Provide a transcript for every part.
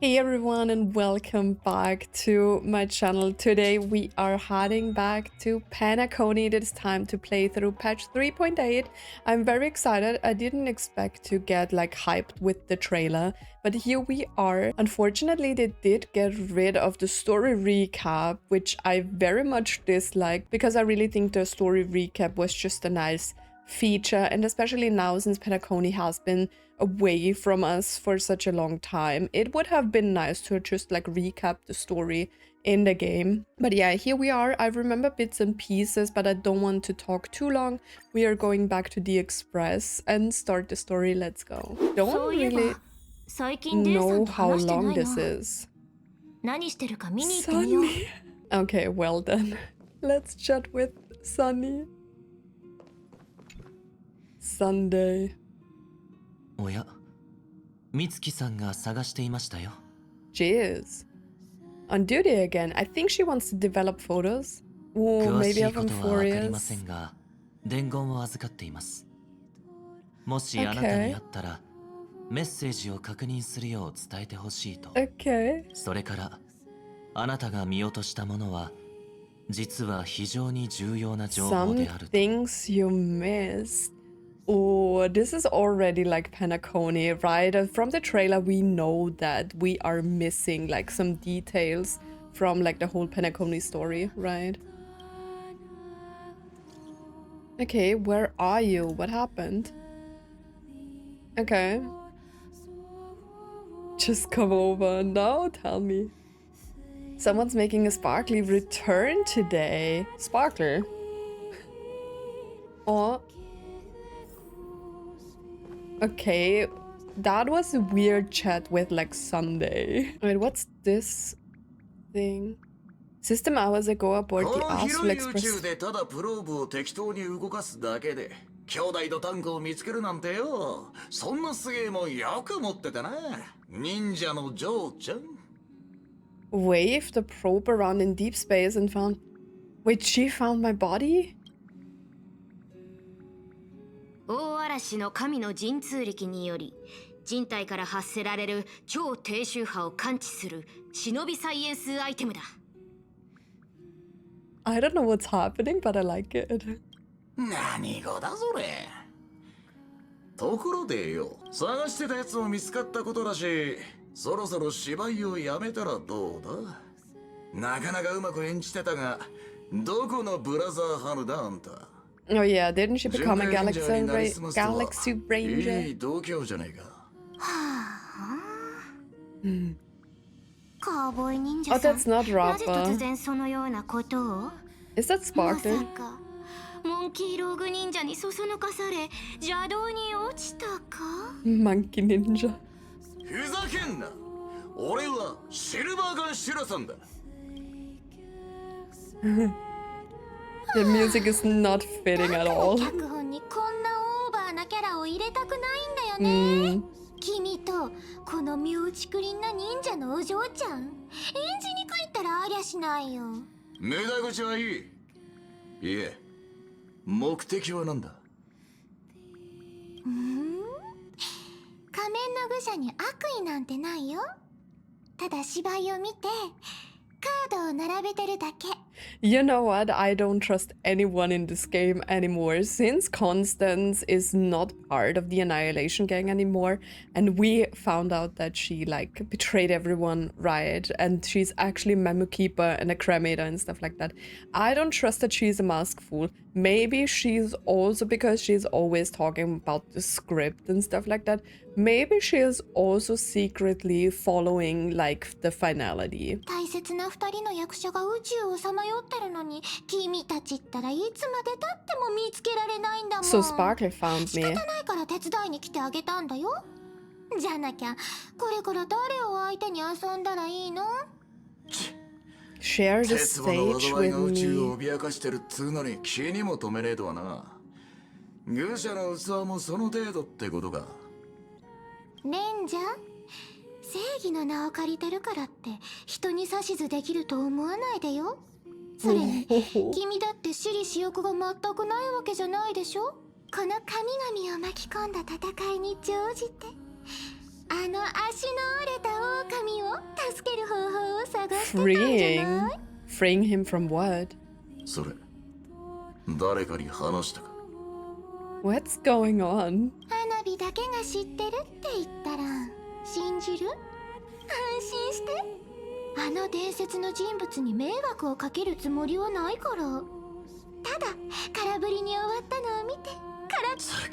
Hey everyone and welcome back to my channel. Today we are heading back to Penacony. It is time to play through patch 3.8. I'm very excited. I didn't expect to get like hyped with the trailer, but here we are. Unfortunately, they did get rid of the story recap, which I very much disliked because I really think the story recap was just a nice feature, and especially now since Penacony has been away from us for such a long time, it would have been nice to just like recap the story in the game. But yeah, here we are. I remember bits and pieces, but I don't want to talk too long. We are going back to the Express and start the story. Let's go. Don't really know how long this is. Sunny. Okay, well then. Let's chat with Sunny. Sunday. おや、美月さんが探していましたよ。 Jeez. On duty again. I think she wants to develop photos. Oh, 詳 maybe しい of ことはわかりませ Amphorias. んが、伝言を預かっています。もし Okay. あなたに会ったら、メッセージを確認するよう伝えてほしいと。 Okay. それから、あなたが見落としたものは、実は非常に重要な情報 Some であると。 things you missed. Oh, this is already like Penacony, right? From the trailer, we know that we are missing like some details from like the whole Penacony story, right? Okay, where are you? What happened? Okay. Just come over. No, tell me. Someone's making a sparkly return today. Sparkler. Oh. Okay, that was a weird chat with like Sunday. Wait, what's this thing? System hours ago aboard the Astral Express. でただプローブを適当に動かすだけで兄弟とタンクを見つけるなんてよ。そんなすげえもんよく持ってたな。忍者のジョーちゃん。 Waved the probe around in deep space and found... Wait, she found my body? 大嵐の神の神通力により人体から発せられる超低周波を感知する忍びサイエンスアイテムだ。 I don't know what's happening, but I like it. 何語だそれ。ところでよ、探してたやつも見つかったことだし、そろそろ芝居をやめたらどうだ。なかなかうまく演じてたが、どこのブラザーハムだあんた。 Oh yeah, didn't she become a Galaxy Ranger? いい同郷じゃねえか。カーボーイ忍者 Oh, さん、 that's not なぜ突 Rappa. 然そのようなことを？ Is that ま Sparkler? さかモンキーローグ忍者にそそのかされ邪道に落ちたか？ Monkey Ninja. ふざけんな。俺はシルバーガンシュラさんだ。 The music is not fitting at all. 脚本にこんなオーバーなキャラを入れたくないんだよね。君とこの妙竹林な忍者のお嬢ちゃん、演じにくいったらありゃしないよ。無駄口はいい。いえ、目的は何だ。仮面の愚者に悪意なんてないよ。ただ芝居を見てカードを並べてるだけ。 You know what? I don't trust anyone in this game anymore, since Constance is not part of the Annihilation Gang anymore, and we found out that she like betrayed everyone, right? And she's actually a Memu Keeper and a Cremator and stuff like that. I don't trust that she's a mask fool. Maybe she's also, because she's always talking about the script and stuff like that, maybe she is also secretly following like the finality. 大切な二人の役者が宇宙をさまよってるのに、君たちったらいつまで経っても見つけられないんだもん。 So Sparkle found 仕 me. 方ないから手伝いに来てあげたんだよ。じゃなきゃこれから誰を相手に遊んだらいいの？ Share the 鉄棒の stage 災い with が宇宙 me. を脅かしてるっつうのに気にも留めねえとはな。愚者の器もその程度ってことか。レンジャー、正義の名を借りてるからって人に指図できると思わないでよ。それに君だって私利私欲が全くないわけじゃないでしょ。この神々を巻き込んだ戦いに乗じてあの足の折れた狼を助ける方法を探してたんじゃ Freeing? ない？ Freeing him from what? それ誰かに話したか？ What's going on? 花火だけが知ってるって言ったら信じる？安心して。あの伝説の人物に迷惑をかけるつもりはないから。ただ空振りに終わったのを見てから。さく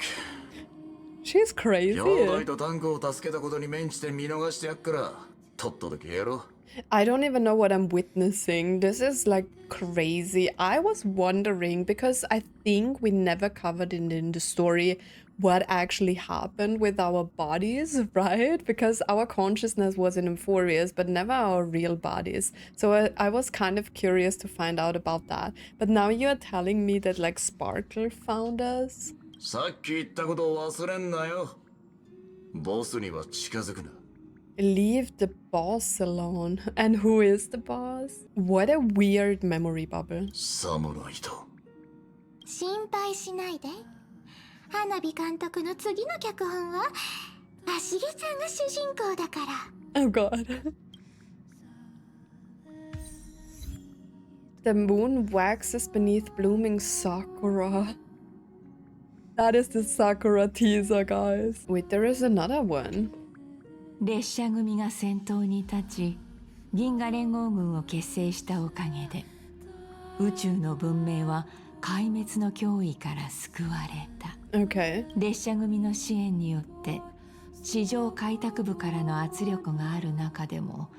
She's 兄弟 crazy. とタンクを助けたことに免じて見逃してやっからとっとと消えろ。 I don't even know what I'm witnessing. This is like crazy. I was wondering because I think we never covered in the story what actually happened with our bodies, right? Because our consciousness was in Euphorius, but never our real bodies. So I was kind of curious to find out about that. But now you're telling me that like Sparkle found us? さっき言ったことを忘れんなよ。ボスには近づくな。 Leave the boss alone. And who is the boss? What a weird memory bubble. 侍と。心配しないで。花火監督の次の脚本は足毛さんが主人公だから。 Oh god. The moon waxes beneath blooming sakura. That is the Sakura teaser, guys. Wait, there is another one. 列車組が先頭に立ち銀河連合軍を結成したおかげで宇宙の文明は壊滅の脅威から救われた。 Okay. 列車組の支援によって市場開拓部からの圧力がある中でも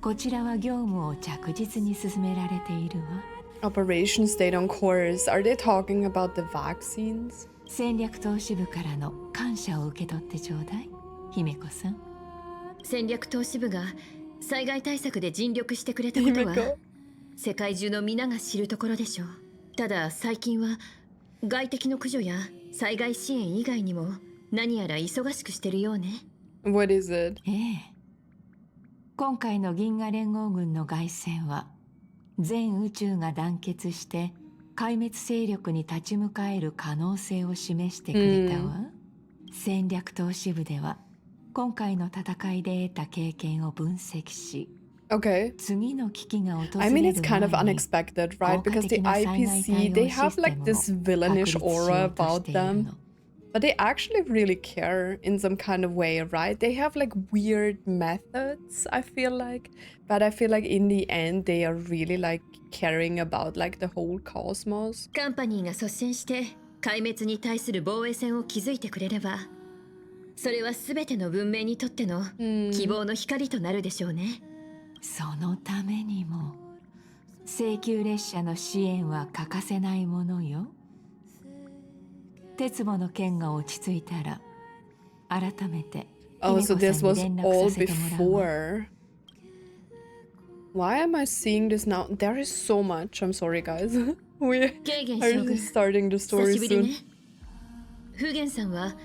こちらは業務を着実に進められているわ。 Operation stayed on course. Are they talking about the vaccines? 戦略投資部からの感謝を受け取ってちょうだい、姫子さん。戦略投資部が災害対策で尽力してくれたことは世界中の皆が知るところでしょう。ただ最近は外敵の駆除や災害支援以外にも何やら忙しくしてるようね。 What is it? ええ。今回の銀河連合軍の凱旋は全宇宙が団結して壊滅勢力に立ち向かえる可能性を示してくれたわ。戦略投資部では今回の戦いで得た経験を分析し Okay. 次の危機が訪 I れ mean, る it's kind of 前に unexpected, right? Because the 効果的な災害 IPC, 対 they 応 have システ like ムを this 確 villainish 立しよ aura うとし about ている them. の。 But they actually really care in some kind of way, right? They have like weird methods, I feel like. But I feel like in the end, they are really like caring about like the whole cosmos. カンパニーが率先して壊滅に対する防衛線を築いてくれればそれは全ての文明にとっての希望の光となるでしょうね。そのためにも請求列車の支援は欠かせないものよ。鉄母の件が落ち着いたら改めて Oh, so 姫 this 子 was さんに連 all 絡させてもらうわ。 before. Why am I seeing this now? There is so much. I'm sorry, guys. We ケーゲン将 are 軍 starting the 久 story しぶり soon. ね。フーゲンさんは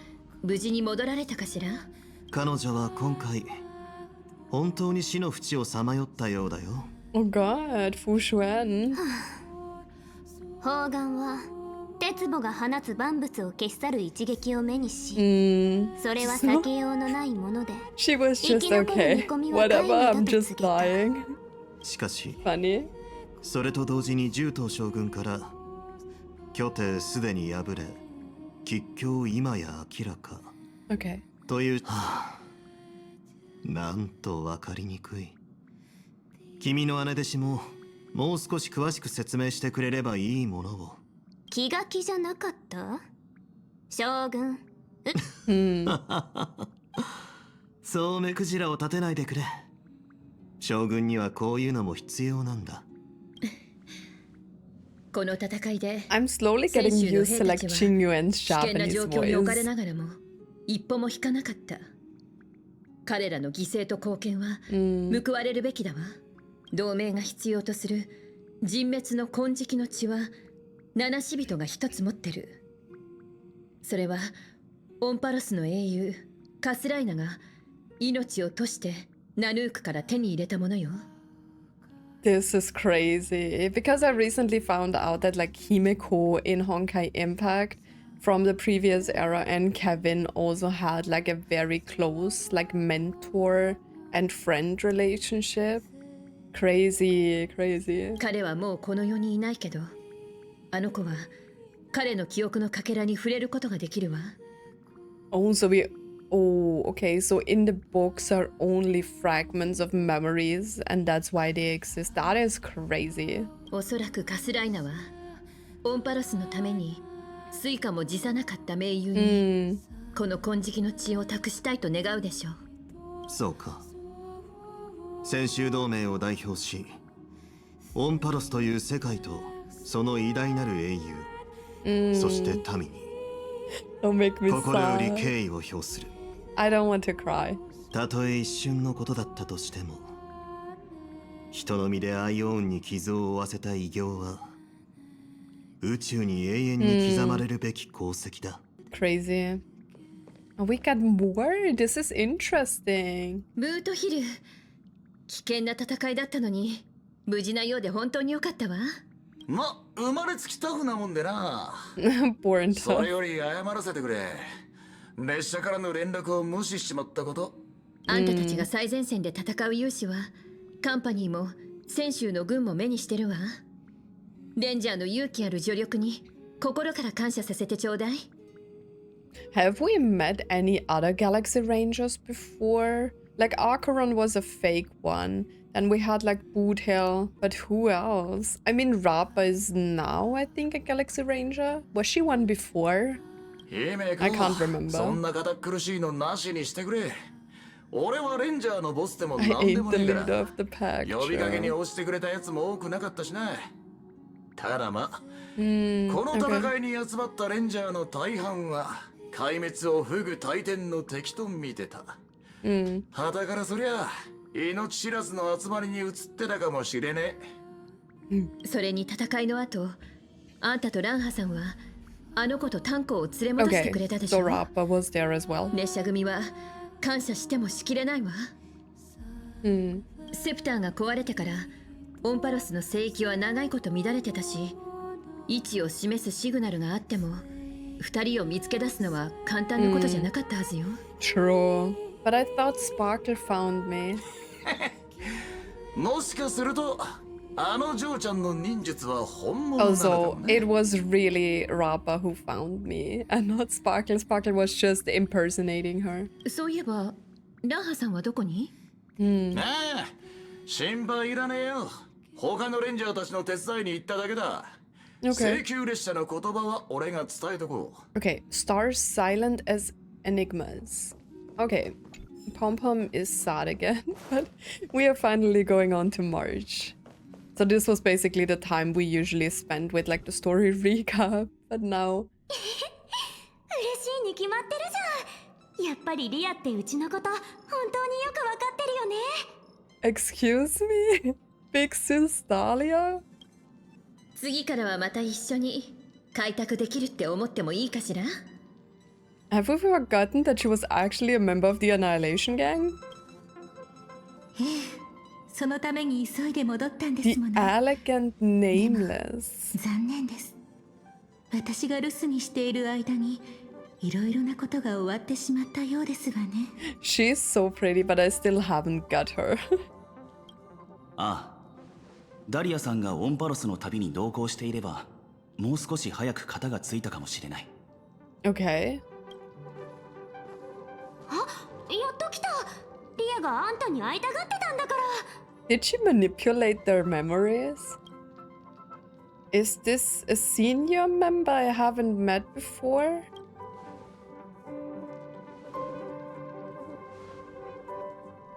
無事に戻られたかしら。彼女は今回本当に死の淵をさまよったようだよ。 Oh god, Fu Xuan. 砲丸は鉄母が放つ万物を消し去る一撃を目にし、それは避けようのないもので She was just okay. Whatever, I'm just lying. しかし Funny. それと同時に獣人将軍から巨帝すでに敗れ吉凶今や明らか Okay. という、なんと分かりにくい。君の姉弟子ももう少し詳しく説明してくれればいいものを。気が気じゃなかった？将軍。そう目くじらを立てないでくれ。将軍にはこういうのも必要なんだ。この戦いで I'm slowly getting 選手の used to 兵た like ちは Qingyuan's 危険な Japanese 状況に置かれ voice. ながらも一歩も引かなかった。彼らの犠牲と貢献は報われるべきだわ。同盟が必要とする人滅の金色の血は七死人が一つ持ってる。それはオンパロスの英雄カスライナが命を賭してナヌークから手に入れたものよ。 This is crazy because I recently found out that like Himeko in Honkai Impact from the previous era, and Kevin also had like a very close like mentor and friend relationship. Crazy, crazy. 彼はもうこの世にいないけど、あの子は彼の記憶のかけらに触れることができるわ。Oh, okay, so in the books are only fragments of memories, and that's why they exist. That is crazy. おそらくカスライナはオンパロスのためにスイカも辞さなかった盟友にこの金色の血を託したいと願うでしょう。そうか。先週同盟を代表し、オンパロスという世界とその偉大なる英雄、そして民に Don't make me 心より sad. 敬意を表する。I don't want to cry. たとえ一瞬のことだったとしても、人の身でアイオーンに傷を負わせた偉業は宇宙に永遠に刻まれるべき功績だ。Crazy. Oh, we got more. This is interesting. ムートヒル、危険な戦いだったのに無事なようで本当に良かったわ。ま、生まれつきタフなもんでな。 Born そ tough. れより謝らせてくれ。列車からの連絡を無視しちまったこと。あんたたちが最前線で戦う勇士はカンパニーも泉州の軍も目にしてるわ。レンジャーの勇気ある助力に心から感謝させてちょうだい。Have we met any other Galaxy Rangers before? Like Acheron was a fake one. Then we had like Boot Hill, but who else? I mean, Rappa is now, I think, a Galaxy Ranger. Was she one before? I can't remember. そんな堅苦しいのなしにしてくれ。俺はレンジャーのボスでも I 何で ain't も the ねえか leader ら。 of the pack. 呼びかけに True. 応じてくれたやつも多くなかったしな。ただま、この Okay. 戦いに集まったレンジャーの大半は壊滅を不具大天の敵と見てた。旗からそりゃ命知らずの集まりに移ってたかもしれねえ。それに戦いの後、あんたとランハさんはあの子とタンコを連れ戻してくれ Okay, たでし so ょ。 Rappa was there as well. 列車組は感謝してもしきれないわ。セプターが壊れてからオンパロスの聖域は長いこと乱れてたし、位置を示すシグナルがあっても二人を見つけ出すのは簡単なことじゃなかったはずよ。True. But I thought Sparkle found me. もしかするとあのジョーちゃんの忍術は本物なのか Also, もね。 it was really Rappa who found me and not Sparkle. Sparkle was just impersonating her. そういえばランハさんはどこに？ああ、心配いらねえよ。他のレンジャーたちの手伝いに行っただけだ。Okay. 請求列車の言葉は俺が伝えとこう。Okay, stars silent as enigmas. Okay, Pom Pom is sad again, but we are finally going on to March. So this was basically the time we usually spend with like the story recap, but now 嬉しいに決まってるじゃん。やっぱりリアってうちのこと本当によくわかってるよね。 excuse me, Big Sis Dahlia? 次からはまた一緒に開拓できるって思ってもいいかしら？ Have we forgotten that she was actually a member of the Annihilation Gang? そのために急いで戻ったんで The すもの。 Elegant Nameless. 残念です。私が留守にしている間にいろいろなことが終わってしまったようですがね。 She's so pretty, but I still haven't got her. ああ、ダリアさんがオンパロスの旅に同行していればもう少し早く型がついたかもしれない。 Okay. あ、やっと来た。リアがあんたに会いたがってたんだから。 Did she manipulate their memories? Is this a senior member I haven't met before?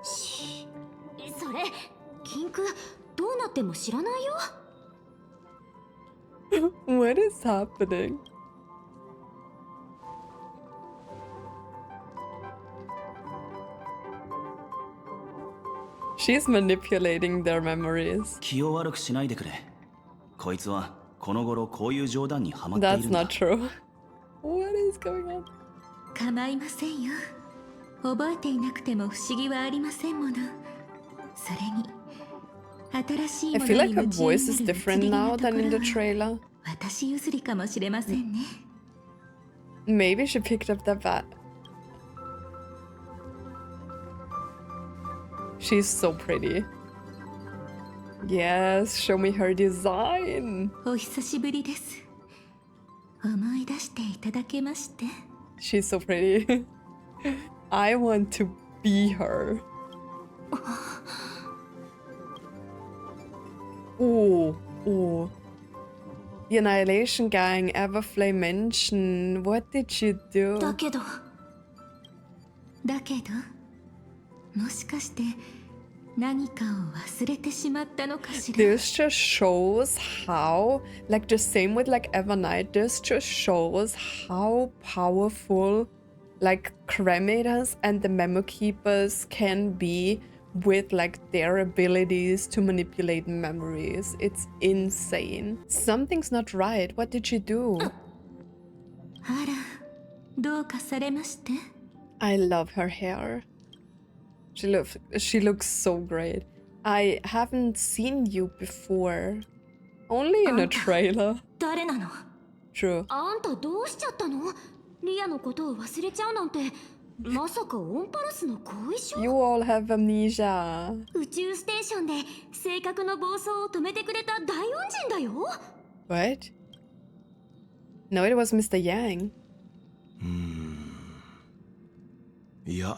それ、キンク、どうなっても知らないよ。 What is happening? She's manipulating their memories. 気を悪くしないでくれ。こいつはこの頃こういう冗談にハマってい That's るんだ。 not true. What is going on? 構いませんよ。覚えていなくても不思議はありませんもの。それに新しい I も feel の like に her 夢中に voice な is る different 移り気な now とこ than in the ろは trailer. 私譲りかもしれませんね。Maybe she picked up that bat. She's so pretty. Yes, show me her design. お久しぶりです。思い出していただけまして。 She's so pretty. I want to be her. Oh, oh. The Annihilation Gang, Everflame Mansion. What did she do? だけどもしかして何かを忘れてしまったのかしら。 This just shows how, like the same with like Evernight, this just shows how powerful like Cremators and the Memo Keepers can be with like their abilities to manipulate memories. It's insane. Something's not right. What did she do? あら、どうかされまして？ I love her hair. She looks so great. I haven't seen you before. Only in a trailer. 誰なの？ True. あんたどうしちゃったの？リアのことを忘れちゃうなんて、まさかオンパルスの後遺症？ You all have amnesia. 宇宙ステーションで性格の暴走を止めてくれた大恩人だよ。 What? No, it was Mr. Yang. いや、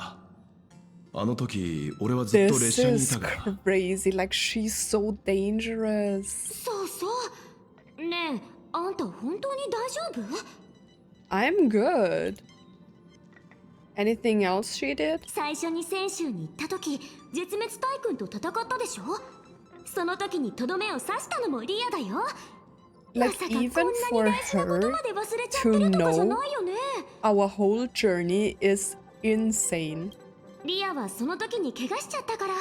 あの時俺はずっと列 This 車にい is たから。 crazy. Like, she's so dangerous. そうそう。ねえ、あんた本当に大丈夫？ I'm good. Anything else she did? 最初に泉州に行った時、絶滅大君と戦ったでしょ？その時にとどめを刺したのもリアだよ。 Like, even for her to know our whole journey is insane. リアはその時に怪我しちゃったから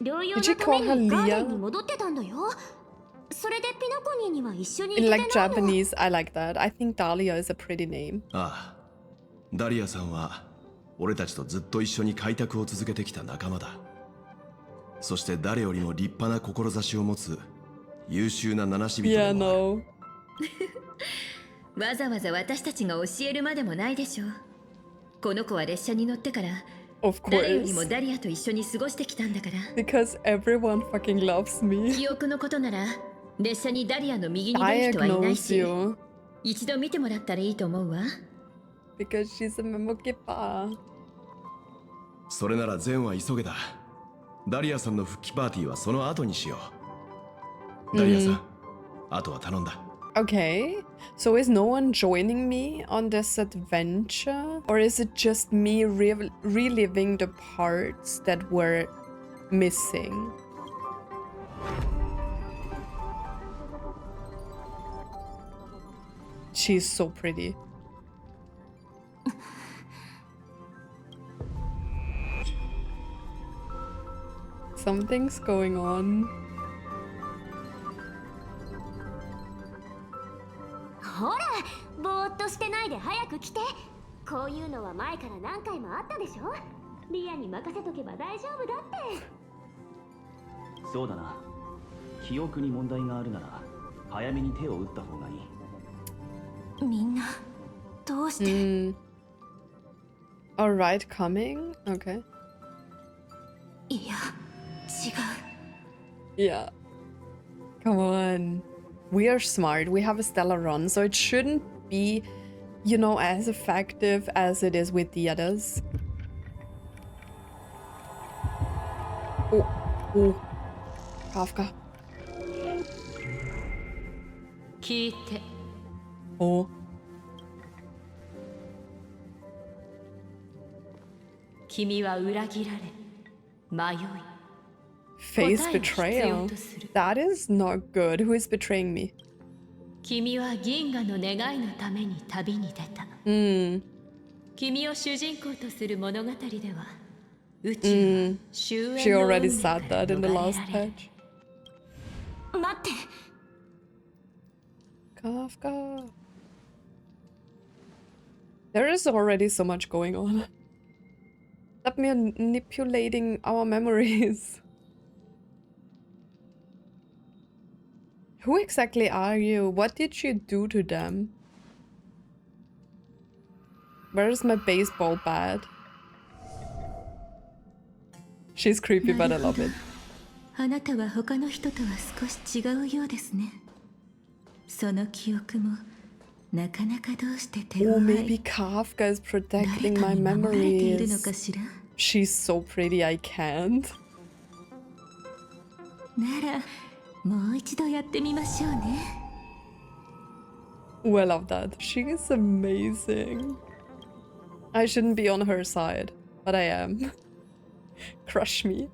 療養の Did you ため call her にガーデ Leah? ンに戻ってたんだよ。それでピノコニーには一緒に In 行け like てないの。 Japanese, I like that. I think Dahlia is a pretty name. ああ、ダリアさんは俺たちとずっと一緒に開拓を続けてきた仲間だ。そして誰よりも立派な志を持つ優秀な七死人 Yeah, でもある。 no. わざわざ私たちが教えるまでもないでしょう。この子は列車に乗ってから Of 誰よりも course. ダリアと一緒に過ごしてきたんだから。 Because everyone fucking loves me. 記憶のことなら列車にダリアの右に出る人はいない Diagnose し、 you. 一度見てもらったらいいと思うわ。 Because she's a memo keeper. それなら善は急げだ。ダリアさんの復帰パーティーはその後にしよう。ダリアさん、あとは頼んだ。Okay, so is no one joining me on this adventure? Or is it just me reliving the parts that were missing? She's so pretty. Something's going on. ほら、ぼーっとしてないで早く来て。こういうのは前から何回もあったでしょ。リアに任せとけば大丈夫だって。そうだな。記憶に問題があるなら早めに手を打った方がいい。みんなどうして？ Alright, coming? Okay. いや、違う。 Yeah. Come on. We are smart. We have a stellar run, so it shouldn't be, you know, as effective as it is with the others. Oh, oh. Kafka. 聞いて。 Oh. 君は裏切られ、迷い。 Face betrayal. That is not good. Who is betraying me? 君は銀河の願いのために旅に出た。君を主人公とする物語では、宇宙は終焉 She の already 運命 said から that in the 逃れ last られる。 patch. 待って。 Kafka. There is already so much going on. Stop manipulating our memories. Who exactly are you? What did you do to them? Where's my baseball bat? She's creepy, but I love it. あなたは他の人とは少し違うようですね。その記憶もなかなかどうして手 Oh, 強 maybe い Kafka is 誰 protecting か my に守られているの memories. かしら。 She's so pretty, I can't. ならもう一度やってみましょうね。 Oh, I love that. She is amazing. I shouldn't be on her side, but I am. Crush me.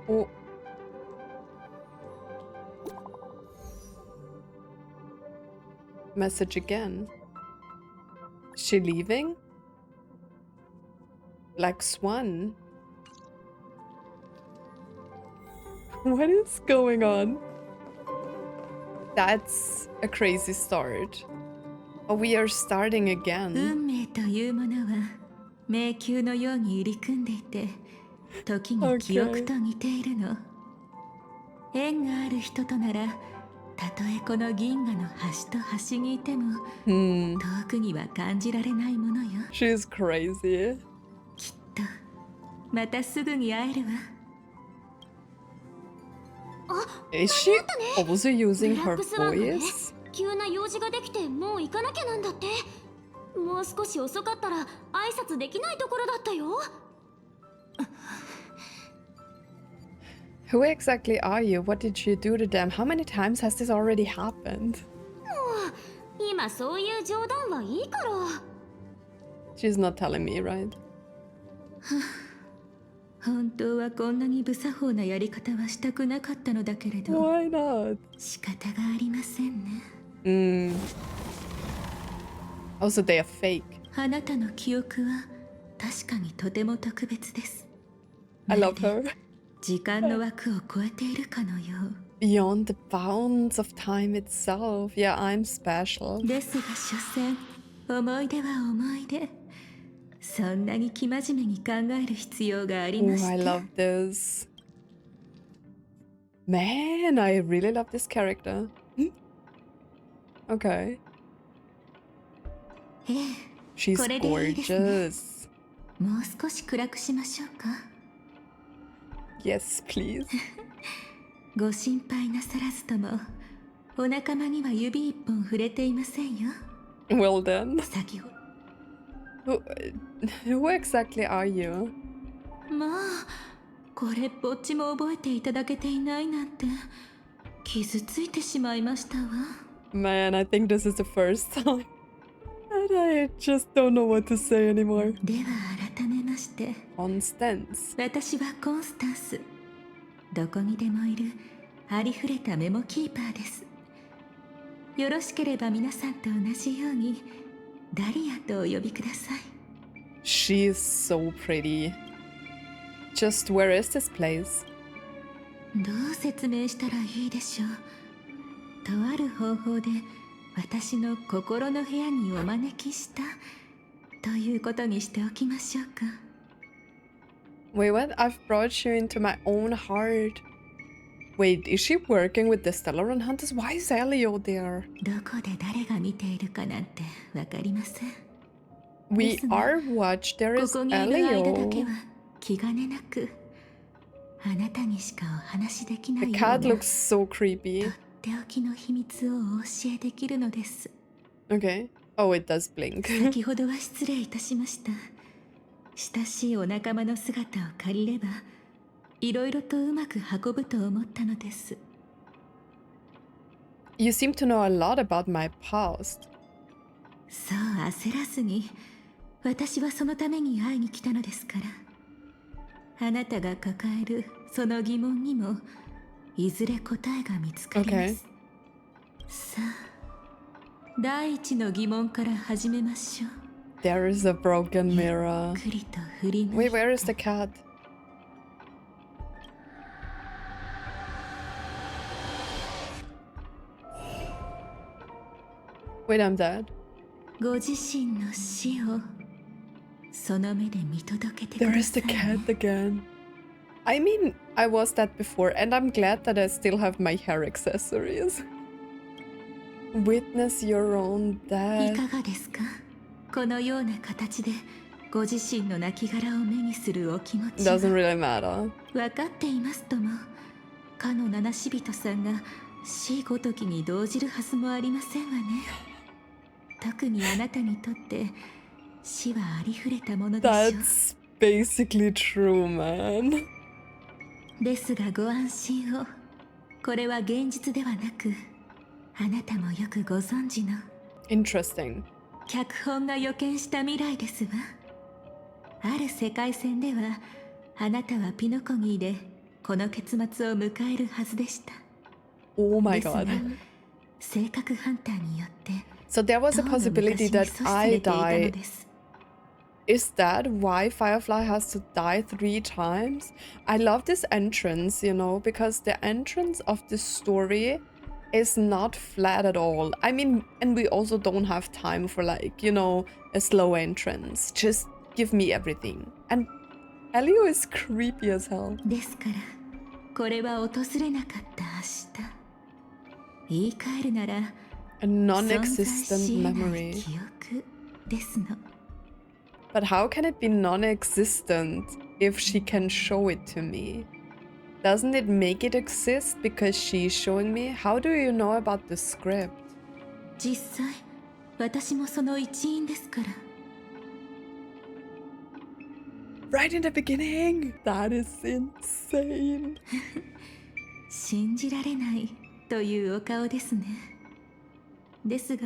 Oh. Message again. Is she leaving? Black Swan. What is going on? That's a crazy start. Oh, we are starting again. 運命というものは迷宮のように入り組んでいて、時に記憶と似ているの。縁がある人となら、たとえこの銀河の端と端にいても、遠くには感じられないものよ。 She's crazy. きっとまたすぐに会えるわ。 Is she also using her ブラックスワンがね、 voice? 急な用事ができてもう行かなきゃなんだって。もう少し遅かったら挨拶できないところだったよ。 Who exactly are you? What did you do to them? How many times has this already happened? 今そういう冗談はいいから。 She's not telling me, right? 本当はこんなに無作法なやり方はしたくなかったのだけれど、 Why not? 仕方がありませんね。 Also, they are fake. あなたの記憶は確かにとても特別です。 I love her. 時間の枠を超えているかのよう。 Beyond the bounds of time itself. Yeah, I'm special. ですが所詮思い出は思い出。そんなに生真面目に考える必要があり Oh, まし I た。 love this. Man, I really love this character. Okay. ええ、 She's これでいいですね。 gorgeous. もう少し暗くしましょうか。 Yes, please. ご心配なさらずとも、お仲間には指一本触れていませんよ。 Well then. 先ほ Who exactly are you? まあ、これっぽっちも覚えていただけていないなんて、傷ついてしまいましたわ。 Man, I think this is the first time. And I just don't know what to say anymore. では改めまして、 Constance. 私はコンスタンス。どこにでもいるありふれたメモキーパーです。よろしければ皆さんと同じようにダリアとお呼びください。 She is so pretty. Just where is this place? どう説明したらいいでしょう。とある方法で私の心の部屋にお招きしたということにしておきましょうか。 Wait, what? I've brought you into my own heart. Wait, is she working with the Stellaron Hunters? Why is Elio there? どこで誰が見ているかなんてわかりません。 We Listen, are watched. There こ is こにいる間だけ Elio. は気兼ねなくあなたにしかお話しできな The いような cat と looks so creepy. っておきの秘密をお教えできるのです。 Okay. Oh, it does blink. 先ほどは失礼いたしました。親しいお仲間の姿を借りればいろいろとうまく運ぶと思ったのです。 You seem to know a lot about my past. そう焦らずに私はそのために会いに来たのですから。あなたが抱えるその疑問にもいずれ答えが見つかります。 Okay. さあ、第一の疑問から始めましょう。 There is a broken ゆ mirror. っくりと振り向 Wait, いて where is the cat? Wait, I'm dead. ご自身の死をその目で見届けてく There だ is さ the い cat ね。 again. I mean, I was that before, and I'm glad that I still have my hair accessories. Witness your own い death. かがですか？このような形でご自身の亡骸を目にするお気持ちは Doesn't really matter. 分かっていますとも、かの七死人さんが死ごときに動じるはずもありませんわね。特にあなたにとって死はありふれたものでしょう。 That's basically true, man. ですがご安心を。これは現実ではなく、あなたもよくご存知の Interesting. 脚本が予見した未来ですわ。ある世界線では、あなたはピノコギーでこの結末を迎えるはずでした。 Oh my ですが god. 性格ハンターによって So there was a とうの possibility 昔に that 阻止さ I れていたの die. です。 Is that why Firefly has to die 3 times? I love this entrance, you know, because the entrance of the story is not flat at all. I mean, and we also don't have time for like, you know, a slow entrance. Just give me everything. And Elio is creepy as hell. ですからこれは訪れなかった明日。言い換えるなら A 存在 non-existent し得ない memory. 記憶ですの。 But how can it be non-existent if she can show it to me? Doesn't it make it exist because she's showing me? How do you know about the script? 実際私もその一員ですから。 Right in the beginning! That is insane. 信じられないというお顔ですね。ですが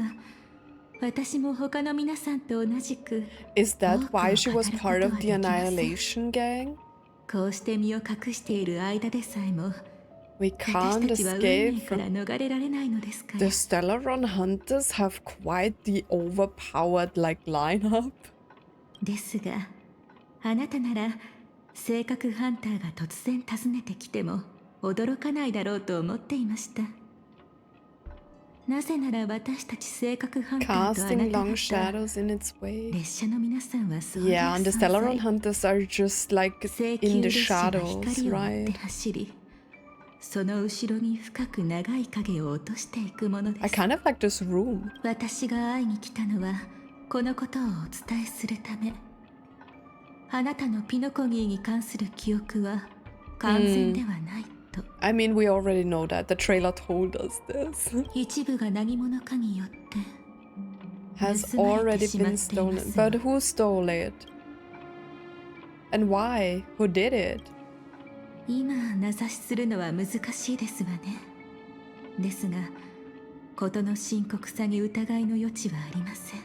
私も他の皆さんと同じく Is that 多くを why she 語 was ること part は of で the きません。 Annihilation Gang? こうして身を隠している間でさえも We 私 can't たちは運 escape 命から from... 逃れられないのですから。 The Stellaron Hunters have quite the overpowered like lineup. ですがあなたなら性格ハンターが突然訪ねてきても驚かないだろうと思っていました。なぜなら私たち性格ハンターとあな Casting た long 方 shadows in its way. 列車の皆さんはそういう Yeah, and the 存 Stellaron 在。 Hunters are just like 聖 in 球 the 列車は shadows, 光を追って right? 走り、その後ろに深く長い影を落としていくもので I す。 kind of like this room. 私が会いに来たのはこのことをお伝えするため。あなたのピノコギーに関する記憶は完全ではないと。 I mean, we already know that. The trailer told us this. 一部が何者かによって Has 盗まれ already てしま been っていま stolen. すわ。 But who stole it? And why? Who did it? 今名指しするのは難しいですわね。ですが事の深刻さに疑いの余地はありません。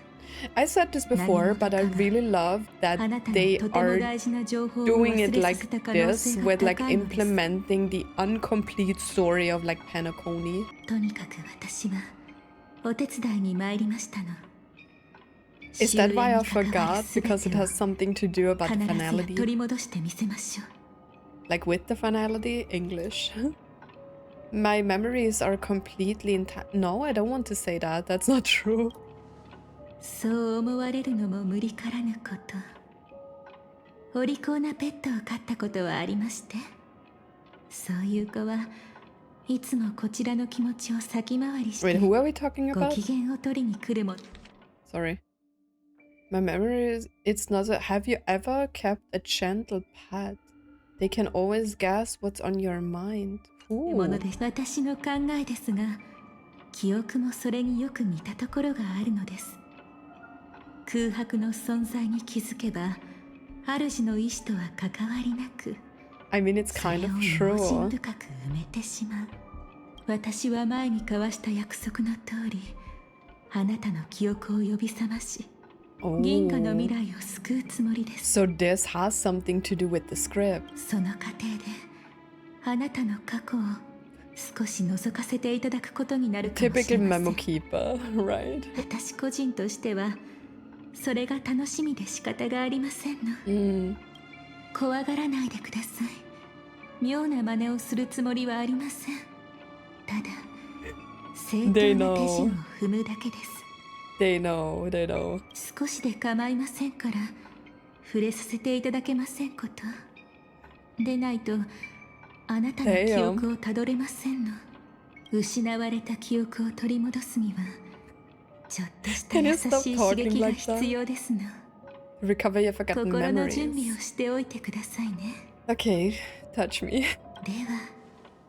I said this before, but I really love that あなた they にとても are 大事な情報を doing 忘 it れさ like せた可能 this 性が with like 高いのです。 implementing the incomplete story of like Penacony. とにかく私はお手伝いに参りましたの。 Is that why I 終焉に関わ forgot? る全 Because て it を has something to do about 必 the ずや取 finality? り戻してみせましょう。 Like with the finality? English. My memories are completely intact. No, I don't want to say that. That's not true. そう思われるのも無理からぬこと。お利口なペットを飼ったことはありまして、そういう子はいつもこちらの気持ちを先回りし Wait, て who are we talking ご about? 機嫌を取りに来るも。 Sorry. My memory is... It's not a... Have you ever kept a gentle pet? They can always guess what's on your mind. も Ooh. のです。私の考えですが、記憶もそれによく似たところがあるのです。空白の存在に気づけば、主の意志とは関わりなく、 I mean, it's それ kind を of 用心 true. 深く埋めてしまう。私は前に交わした約束の通り、あなたの記憶を呼び覚まし、銀河の Oh. 未来を救うつもりです。 So this has something to do with the script. その過程で、あなたの過去を少し覗かせていただくことになるかもしれ Typical ません。 memo keeper, right? 私個人としてはそれが楽しみで仕方がありませんの。 Mm. 怖がらないでください。妙な真似をするつもりはありません。ただ正当な手 They 順 know. を踏むだけです。 They know, they know. 少しで構いませんから触れさせていただけませんこと。でないとあなたの記憶をたどれませんの。失われた記憶を取り戻すにはちょっとした Can you 優 stop しい刺 talking 激が like that? 必要ですの。 Recover your forgotten 心の準備を memories. しておいてくださいね。 Okay, touch me. では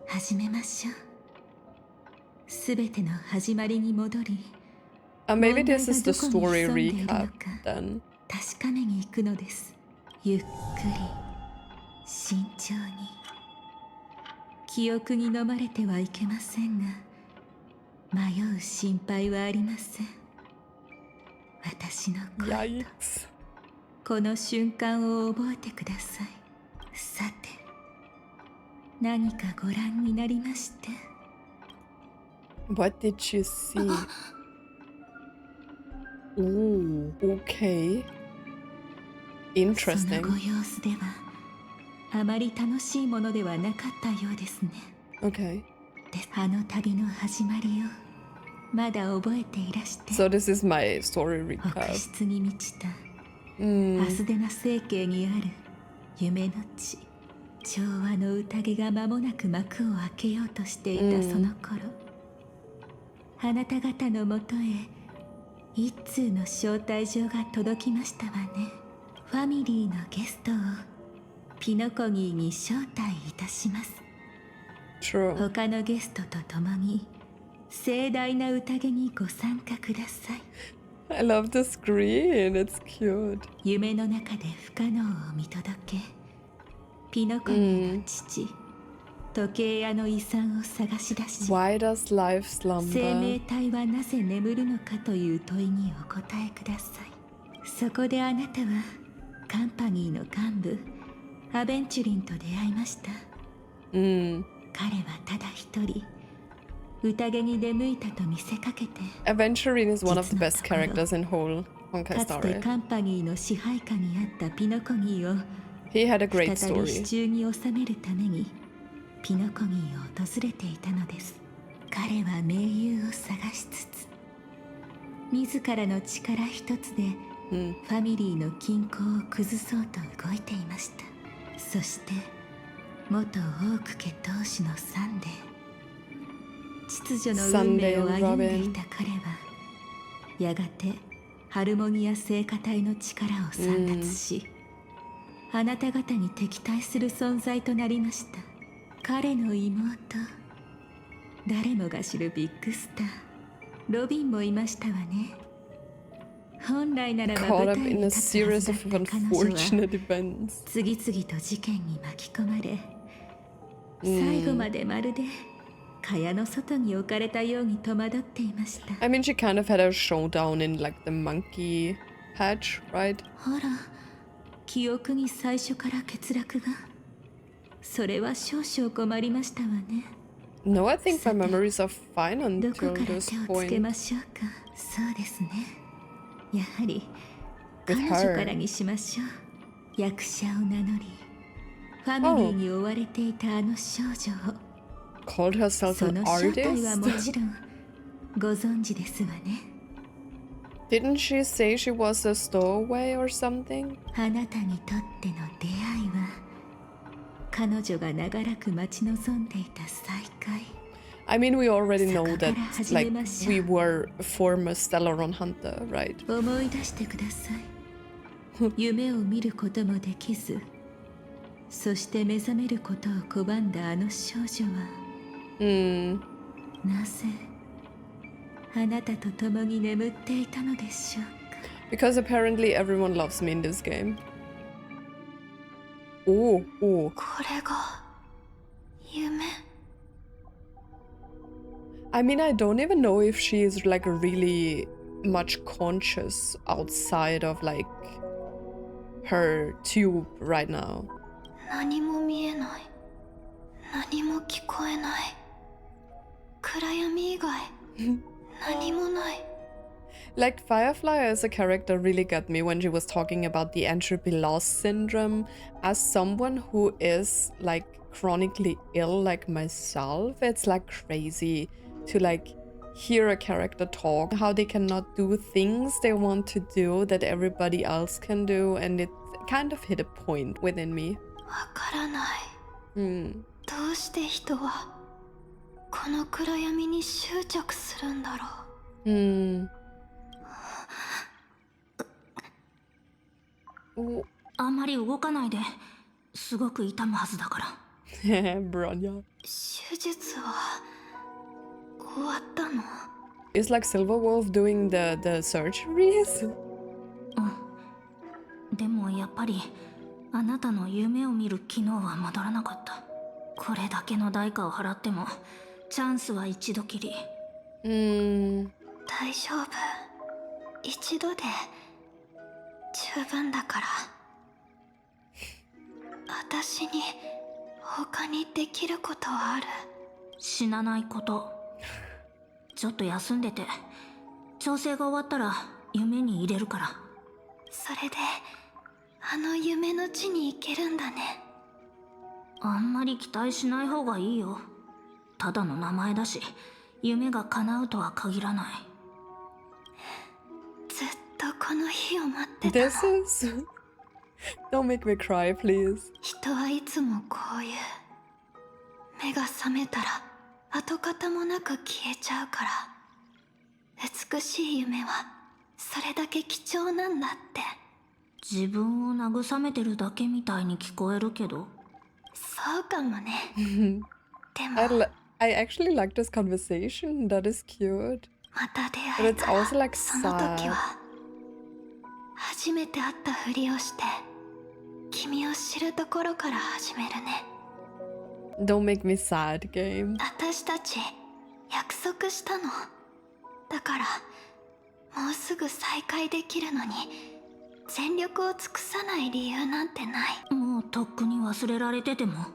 始めましょう。すべての始まりに戻り、 Maybe this is the 問題がどこ story に潜んでいるの recap か then. 確かめに行くのです。ゆっくり慎重に。記憶に飲まれてはいけませんが、迷う心配はありません。私の声と Yikes. この瞬間を覚えてください。さて、何かご覧になりまして。 What did you see? Ooh, okay. その Interesting. ご様子ではあまり楽しいものではなかったようですね。 Okay. で、あの旅の始まりをまだ覚えていらして、 So this is my story 北 recap. 室に満ちた Mm. ハスデナ星系にある夢の地、調和の宴が間もなく幕を開けようとしていたその頃、あなた方のもとへ一通の招待状が届きましたわね。ファミリーのゲストをピノコニーに招待いたします。 True. 他のゲストと共に盛大な宴にご参加ください。 I love the screen. It's cute. 夢の中で不可能を見届け、ピノコニーの父、時計屋の遺産を探し出し、 Why does life 生命 slumber? 体はなぜ眠るのかという問いにお答えください。そこであなたはカンパニーの幹部アベンチュリンと出会いました。 Mm. 彼はただ一人宴に出向いたと見せかけて、 Aventurine is one of the best characters in whole Honkai かつて story. カンパニーの支配下にあったピノコニーを He had a great 再び story. 支柱に収めるためにピノコニーを訪れていたのです。彼は盟友を探しつつ、自らの力一つで Mm. ファミリーの均衡を崩そうと動いていました。そして元オーク家当主のサンデー、秩序の運命を歩んでいた彼はやがてハルモニア聖歌隊の力を散奪し、あなた方に敵対する存在となりました。彼の妹、誰もが知るビッグスターロビンもいましたわね。本来ならば Caught 舞 up 台 in に a 立つは series ずだ of った彼女は unfortunate events. 次々と事件に巻き込まれ、最後までまるで蚊帳の外に置かれたように戸惑っていました。 I mean, she kind of had a showdown in like the monkey patch, right? ほら、記憶に最初から欠落が。それは少々困りましたわね。 No, I think my memories are fine どこ until から this 手をつけ point. ましょうか。そうですね。やはり With 彼女 her. からにしましょう。役者を名乗り、ファミリーに追われていたあの少女を。 Called herself そ an の正体はも artist? ちろんご存知ですわね。 Didn't she say she was a stowaway or something? あなたにとっての出会いは、彼女が長らく待ち望んでいた再会。 I mean, we already know that そこから始 like めましょう。 we were a former Stellaron hunter, right? 思い出してください。夢を見ることもできず、そして目覚めることを拒んだあの少女は、 Hmm. なぜあなたと共に眠っていたのでしょうか。 Because apparently everyone loves me in this game. Oh, oh. これが夢。 I mean, I don't even know if she is like really much conscious outside of like her tube right now. 何も見えない。何も聞こえない。暗闇以外何もない。 Like Firefly as a character really got me when she was talking about the entropy loss syndrome. As someone who is like chronically ill like myself, it's like crazy to like hear a character talk, how they cannot do things they want to do that everybody else can do, and it kind of hit a point within me. わからない。 Hmm. どうして人はこの暗闇に執着するんだろう。あんまり動かないで。すごく痛むはずだから。Bronya. 手術は終わったの？ Is like Silverwolf doing the surgeries? でもやっぱりあなたの夢を見る機能は戻らなかった。これだけの代価を払ってもチャンスは一度きり。大丈夫。一度で十分だから。私に他にできることはある？死なないこと。ちょっと休んでて、調整が終わったら夢に入れるから。それであの夢の地に行けるんだね。あんまり期待しない方がいいよ。ただの名前だし、夢が叶うとは限らない。ずっとこの日を待ってたの。This is... Don't make me cry, please. 人はいつもこういう。目が覚めたら跡形もなく消えちゃうから。美しい夢はそれだけ貴重なんだって。自分を慰めてるだけみたいに聞こえるけど。そうかもね。でも I actually like this conversation. That is cute. また出 But 会え it's たら also like その時 sad. は初めて会ったふりをして君を知るところから始めるね。 Don't make me sad, game. 私たち約束したの。だからもうすぐ再会できるのに全力を尽くさない理由なんてない。もうとっくに忘れられてても。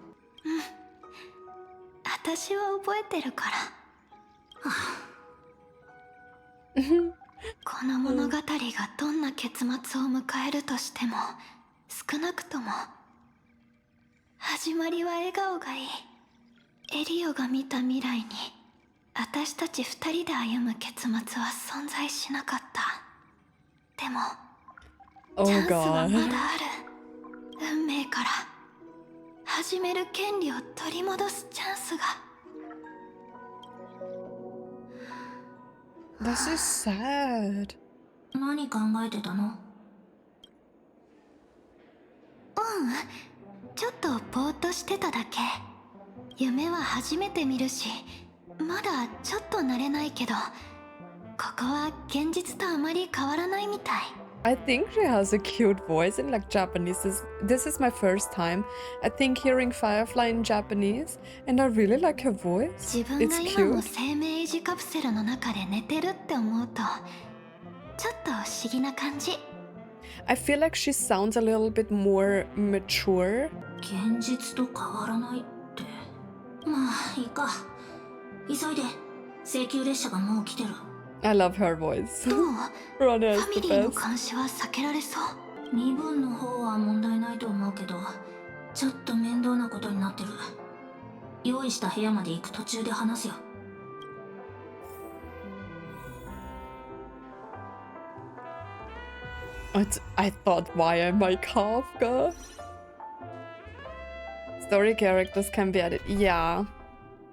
私は覚えてるから。この物語がどんな結末を迎えるとしても、少なくとも始まりは笑顔がいい。エリオが見た未来に私たち二人で歩む結末は存在しなかった。でもチャンスはまだある。運命から始める権利を取り戻すチャンスが。This is sad. 何考えてたの？ちょっとぼーっとしてただけ。夢は初めて見るし、まだちょっと慣れないけど、ここは現実とあまり変わらないみたい。I think she has a cute voice in like Japanese. This is my first time, I think, hearing Firefly in Japanese, and I really like her voice. 自分 It's が今も cute. 生命維持カプセルの中で寝てるって思うと、ちょっと不思議な感じ。I feel like she sounds a little bit more mature. 現実と変わらないって。まあいいか。急いで。請求列車がもう来てる。I love her voice. どう？ Rana フ is ァ the ミリーの best. 監視は避けられそう。身分の方は問題ないと思うけど、ちょっと面倒なことになってる。用意した部屋まで行く途中で話すよ。I thought, why am I Kafka? Story characters can be added. Yeah.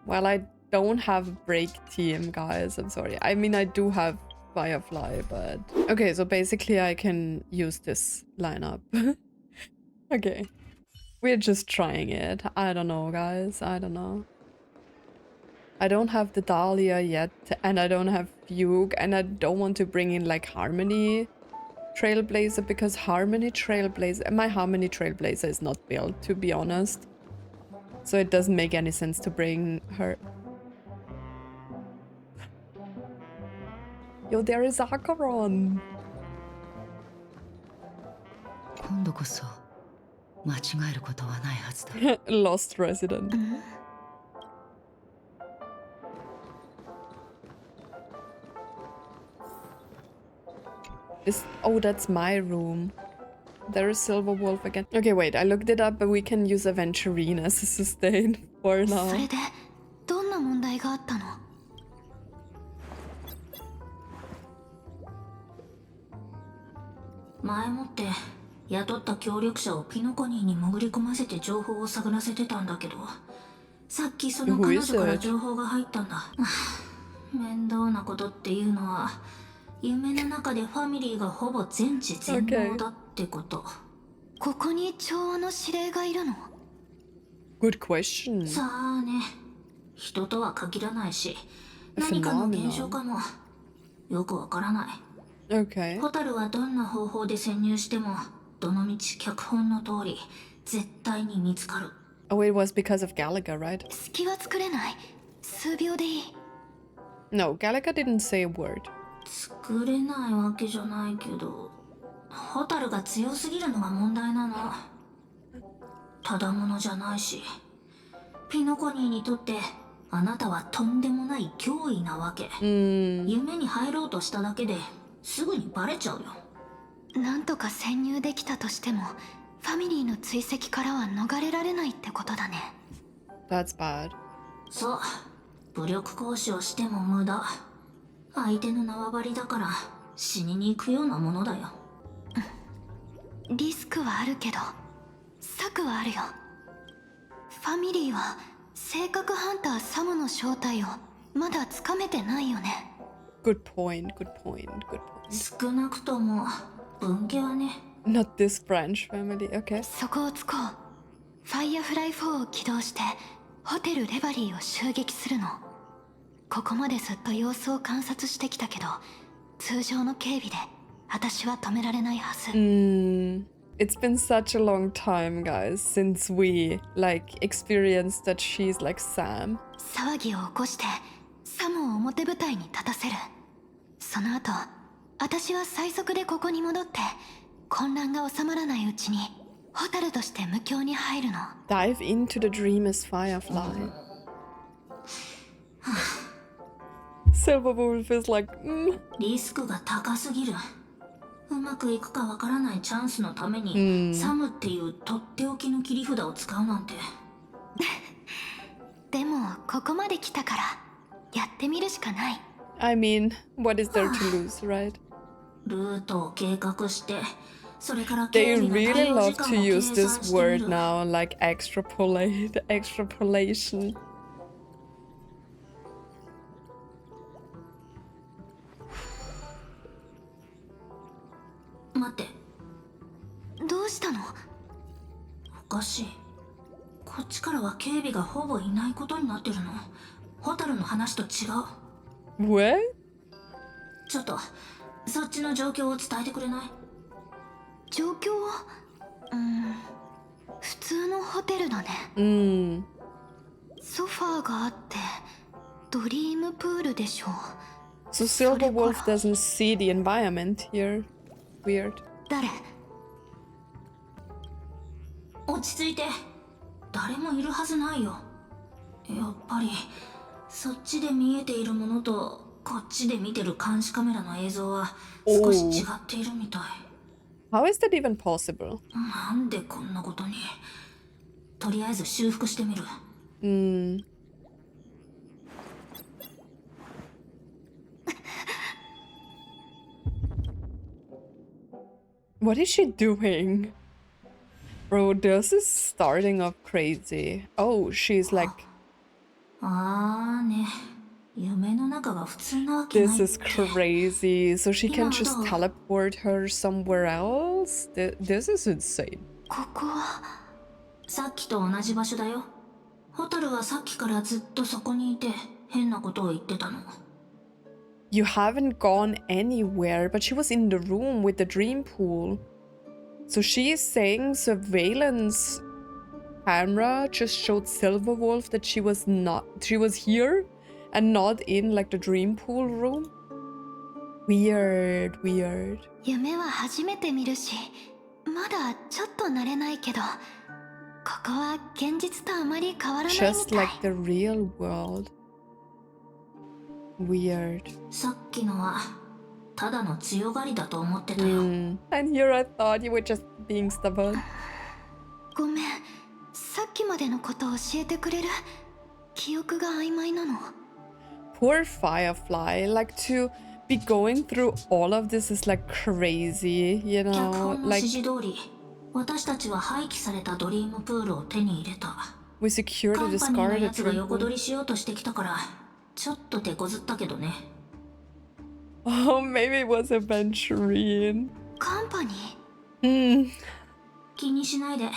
Well, I don't have break team, guys. I'm sorry. I mean, I do have Firefly, but... Okay, so basically I can use this lineup. Okay. We're just trying it. I don't know, guys. I don't know. I don't have the Dahlia yet, and I don't have Fugue, and I don't want to bring in, like, Harmony Trailblazer, because my Harmony Trailblazer is not built, to be honest. So it doesn't make any sense to bring her. Yo, there is Acheron! 今度こそ間違えることはないはずだ。Lost resident. Oh, that's my room. There is Silverwolf again. Okay, wait, I looked it up, but we can use Aventurine as a sustain for そ now. れでどんな問題があったの？前もって雇った協力者をピノコニーに潜り込ませて情報を探らせてたんだけど、さっきその Who 彼 is 女から it? 情報が入ったんだ。面倒なことっていうのは夢の中でファミリーがほぼ全知全能だってこと。ここに調和の指令がいるの？ Good question. さあね、人とは限らないし、何かの現象かもよくわからない。Okay. ホタルはどんな方法で潜入しても、どのみち脚本の通り絶対に見つかる。Oh, it was because of Galaga, right? 隙は作れない。数秒でいい。No, Galaga didn't say a word. 作れないわけじゃないけど、ホタルが強すぎるのが問題なの。ただものじゃないし、ピノコニーにとってあなたはとんでもない脅威なわけ。夢に入ろうとしただけですぐにバレちゃうよ。なんとか潜入できたとしても、ファミリーの追跡からは逃れられないってことだね。 That's bad. そう、武力行使をしても無駄。相手の縄張りだから死にに行くようなものだよ。リスクはあるけど策はあるよ。ファミリーは性格ハンターサムの正体をまだつかめてないよね。 Good point, good point, good point. 少なくとも分家はね。 Not this branch family, okay. そこをつこう。ファイアフライ4を起動してホテルレバリーを襲撃するの。ここまでずっと様子を観察してきたけど、通常の警備で私は止められないはず。It's been such a long time, guys, since we experienced that she's like Sam. 騒ぎを起こしてサムを表舞台に立たせる。その後、私は最速でここに戻って混乱が収まらないうちにホタルとして無境に入るの。 Dive into the dream as Firefly. Silverwolf is like, リスクが高すぎる。うまくいくかわからないチャンスのために、サムっていうとっておきの切り札を使うなんて。でもここまで来たからやってみるしかない。 I mean, what is there to lose, right? ルートを計画して、それから They 警備の really 対応 love 時間 to を計 use 算 this してみ word る。 now, like extrapolation. 待って。どうしたの？おかしい。こっちからは警備がほぼいないことになってるの。ホタルの話と違う。 What? ちょっとそっちの状況を伝えてくれない？状況は普通のホテルだね。ソファーがあってドリームプールでしょ。 So Silverwolf doesn't see the environment here. Weird. 誰？落ち着いて。誰もいるはずないよ。やっぱりそっちで見えているものとこっちで見てる監視カメラの映像は少し違っているみたい。 How is that even possible? なんでこんなことに。とりあえず修復してみる。What is she doing? Bro, this is starting off crazy. Oh, she's like... あーね。夢の中が普通なわけない。 This is crazy. So she can just teleport her somewhere else? This is insane. ここはさっきと同じ場所だよ。ホタルはさっきからずっとそこにいて変なことを言ってたの。 You haven't gone anywhere, but she was in the room with the dream pool. So she is saying surveillance camera just showed Silverwolf that she was here and not in like the dream pool room. Weird, weird. 夢は初めて見るし、まだちょっと慣れないけど、ここは現実とあまり変わらないみたい。 Just like the real world. Weird. さっきのはただの強がりだと思ってたよ。 And here I thought you were just being stubborn. ごめん、さっきまでのこと教えてくれる？記憶が曖昧なの。 Poor Firefly, like to be going through all of this is like crazy, you 脚 know? 本の Like 指示通り、私たちは廃棄されたドリームプールを手に入れた。We secured カ a ンパニーの discarded やつが横 trinket. 取りしようとしてきたからちょっと手こずったけどね。 Oh, maybe it was Aventurine. カンパニー Hmm. 気にしないで。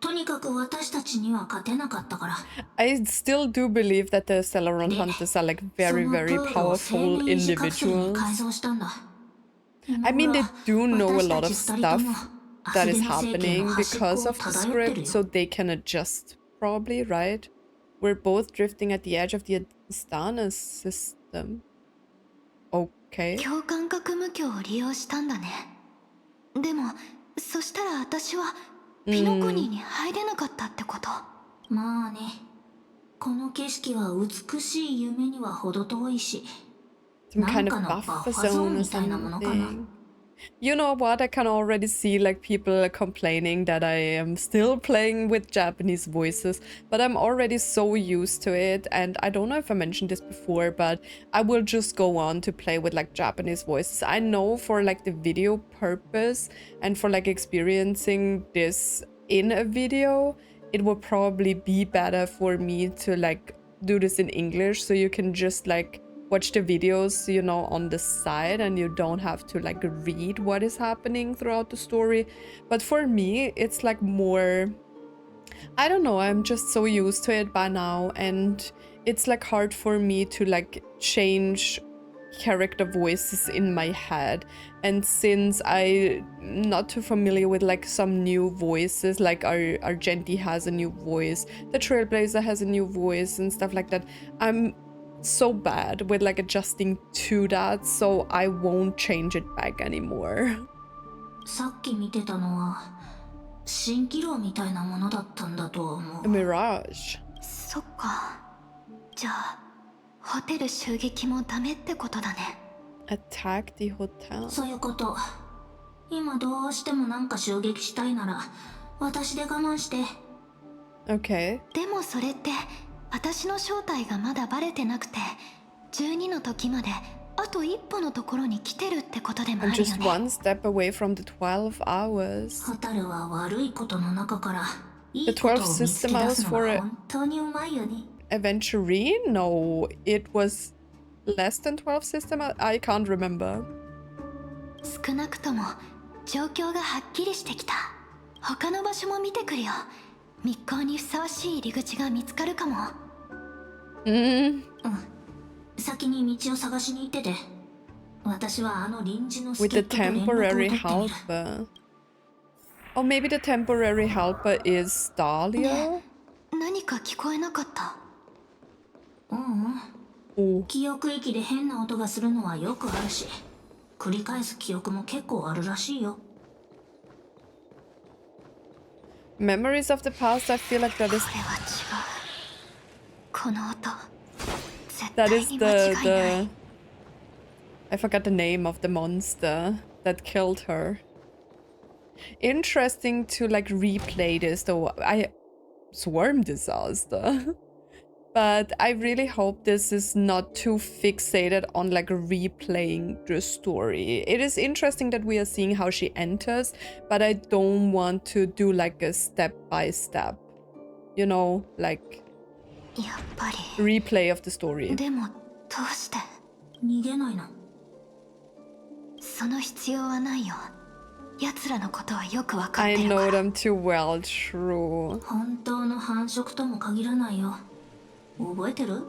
とにかく私たちには勝てなかったから。 I still do believe that the Celeron hunters are like very, very powerful individuals. I mean, they do know a lot of stuff that is happening because of the script, so they can adjust, probably, right? We're both drifting at the edge of the Astana system. Okay. 共感覚無教を利用したんだね。でも、そしたら私はピノコニーに入れなかったってこと。まあね。この景色は美しい夢には程遠いし。 Some kind of buffer zone or something. You know what? I can already see like people complaining that I am still playing with Japanese voices, but I'm already so used to it. And I don't know if I mentioned this before, but I will just go on to play with like Japanese voices. I know for like the video purpose and for like experiencing this in a video, it will probably be better for me to like do this in English, so you can just like watch the videos, you know, on the side and you don't have to like read what is happening throughout the story. But for me, it's like more, I don't know, I'm just so used to it by now, and it's like hard for me to like change character voices in my head. And since I'm not too familiar with like some new voices, like Argenti has a new voice, the Trailblazer has a new voice and stuff like that, I'm so bad with like adjusting to that, so I won't change it back anymore. さっき見てたのは蜃気楼みたいなものだったんだと思う。 A mirage. そっか。じゃあホテル襲撃もダメってことだね。 Attack the hotel. そういうこと。今どうしてもなんか襲撃したいなら私で我慢して。 Okay. でもそれって私の正体がまだバレてなくて12の時まであと一歩のところに来てるってことでもあ I'm るよ just ね。 one step away from the 12 hours. ホタルは悪いことの中からい The いことを 12th 見つけ system 出 was すの for が a 本当にうまいよね。 Aventurine? No, it was less than 12 system. I can't remember. 少なくとも状況がはっきりしてきた。他の場所も見てくるよ。密航にふさわしい入り口が見つかるかも。先に道を探しに行ってて。私はあの臨時の助 With っ the 人と連絡を temporary 取ってみる。 helper. Or maybe the temporary helper is Dahlia? 何か聞こえなかった。Oh. 記憶域で変な音がするのはよくあるし、繰り返す記憶も結構あるらしいよ。 Memories of the past, I feel like that is これは違う。この音、絶 that 対 is に間違いない。 the I forgot the name of the monster that killed her. Interesting to like replay this though. Swarm disaster. But I really hope this is not too fixated on like replaying the story. It is interesting that we are seeing how she enters, but I don't want to do like a step by step, you know, like やっぱり。 replay of the story. でもどうして逃げないの？その必要はないよ。奴らのことはよくわかっ I てるか know ら。 them too well, true. 本当の繁殖とも限らないよ。覚えてる？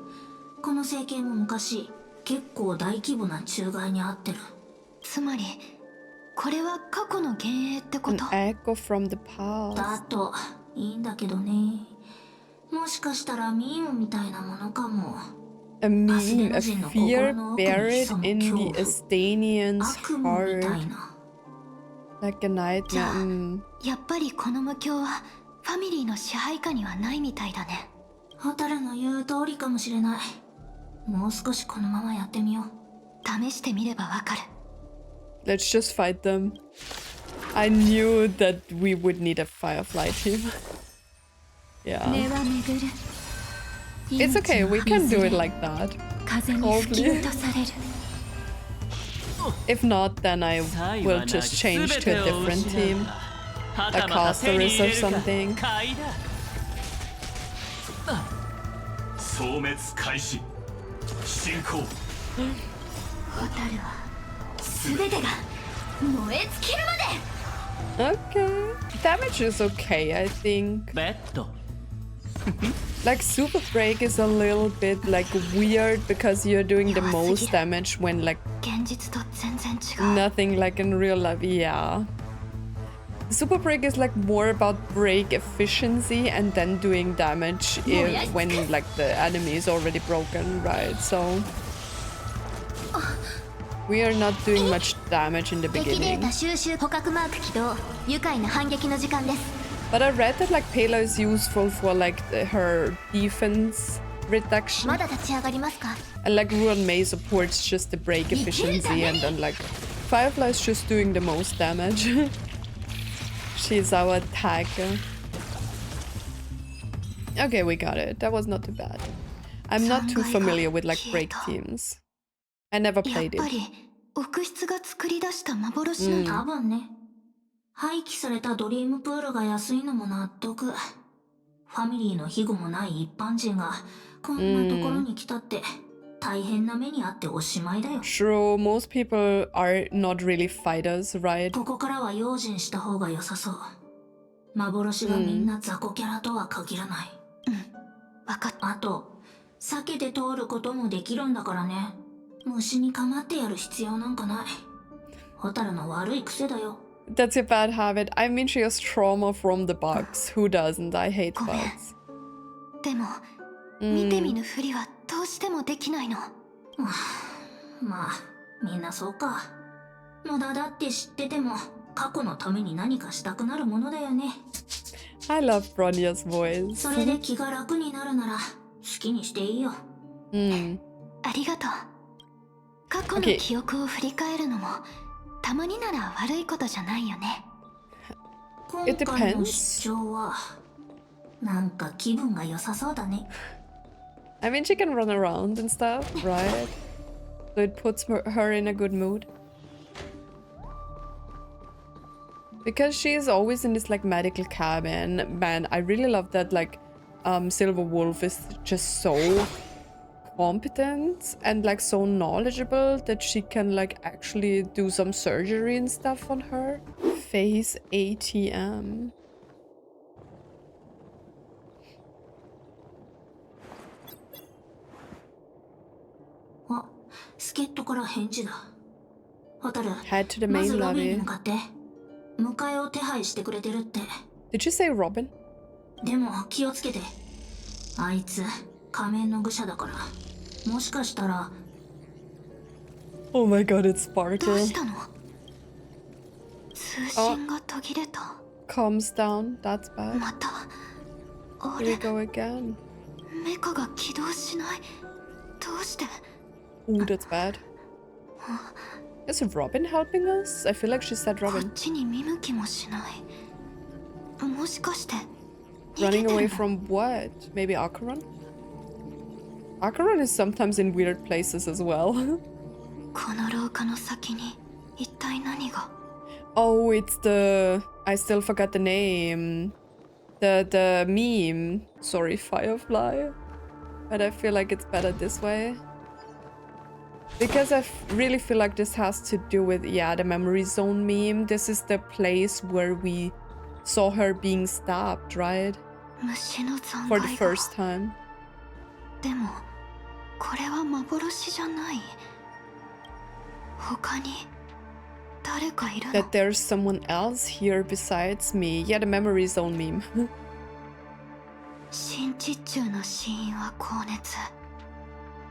この政権も昔結構大規模な虫害に遭ってる。つまりこれは過去の幻影ってこ An と？ echo from the だ past. といいんだけどね。もしかしたらミームみたいなものかも。 A meme, a fear buried in the Estanian's 悪夢みたい heart. な。 Like a nightmare. やっぱりこの無境はファミリーの支配下にはないみたいだね。ホタルの言う通りかもしれない。もう少しこのままやってみよう。試してみればわかる。 Let's just fight them. I knew that we would need a Firefly team. Yeah. 根は巡る。 It's okay, we can do it like that. 風に吹き落とされる。 If not, then I will just change to a different team. A Casterus or something. 消滅開始進行蛍は全てが燃え尽きるまで Okay. Damage is okay, I think. ベッド Like Super Break is a little bit like weird because you're doing the most damage when like 現実と全然違う nothing like in real life. Yeah. Super Break is like more about break efficiency and then doing damage when like the enemy is already broken, right? So we are not doing much damage in the 敵デー beginning. タ収集捕獲マーク起動愉快な反撃の時間です But I read that like Pela is useful for like her defense reduction. まだ立ち上がりますか And like Ruan Mei supports just the break efficiency and then like Firefly is just doing the most damage. She's our attacker. Okay, we got it. That was not too bad. I'm not too familiar with like break teams. I never やっ played ぱ it. り奥室が作り出した幻の、多分ね廃棄されたドリームプールが安いのも納得ファミリーの庇護もない一般人がこんなところに来たって大変な目にあっておしまいだよ True, most people are not really fighters, right? ここからは用心した方が良さそう幻がみんな雑魚キャラとは限らない分かっあと避けて通ることもできるんだからね虫に構ってやる必要なんかないホタルの悪い癖だよ That's a bad habit. I mean, she has trauma from the bugs. Who doesn't? I hate bugs. でも見て見ぬふりはどうしてもできないのまあみんなそうか無駄だって知ってても過去のために何かしたくなるものだよね I love Bronya's voice. それで気が楽になるなら好きにしていいよありがとう過去の Okay. 記憶を振り返るのもたまになら悪いことじゃないよね今 It 回の depends. 出張はなんか気分が良さそうだね I mean, she can run around and stuff, right? So it puts her in a good mood. Because she is always in this like medical cabin. Man, I really love that like Silver Wolf is just so competent and like so knowledgeable that she can like actually do some surgery and stuff on her. Face ATM. あ、助っ人から返事だ。ホタル、 Head to the ま main ずロビーに lobby. 向かって。迎えを手配してくれてるって。 Did you say Robin? でも気をつけて。あいつ仮面の愚者だから。もしかしたら Oh my god, it's どう Sparkle. したの通信が途切れた Calms down. That's bad. また Here we 俺 go again. メカが起動しないどうして Ooh, that's bad. Is Robin helping us? I feel like she said こっ Robin. ちに見向きもしないもしかして逃げ Running て away るの from what? Maybe Acheron? Acheron is sometimes in weird places as well. この廊下の先に一体何が Oh, it's the... I still forgot the name. The meme. Sorry, Firefly. But I feel like it's better this way. Because I really feel like this has to do with, yeah, the memory zone meme. This is the place where we saw her being stabbed, right? 虫の残 For the 骸が first time. でもこれは幻じゃない他に誰かいるの That there's someone else here besides me. Yeah, the memory zone meme. 新地中の死因は高熱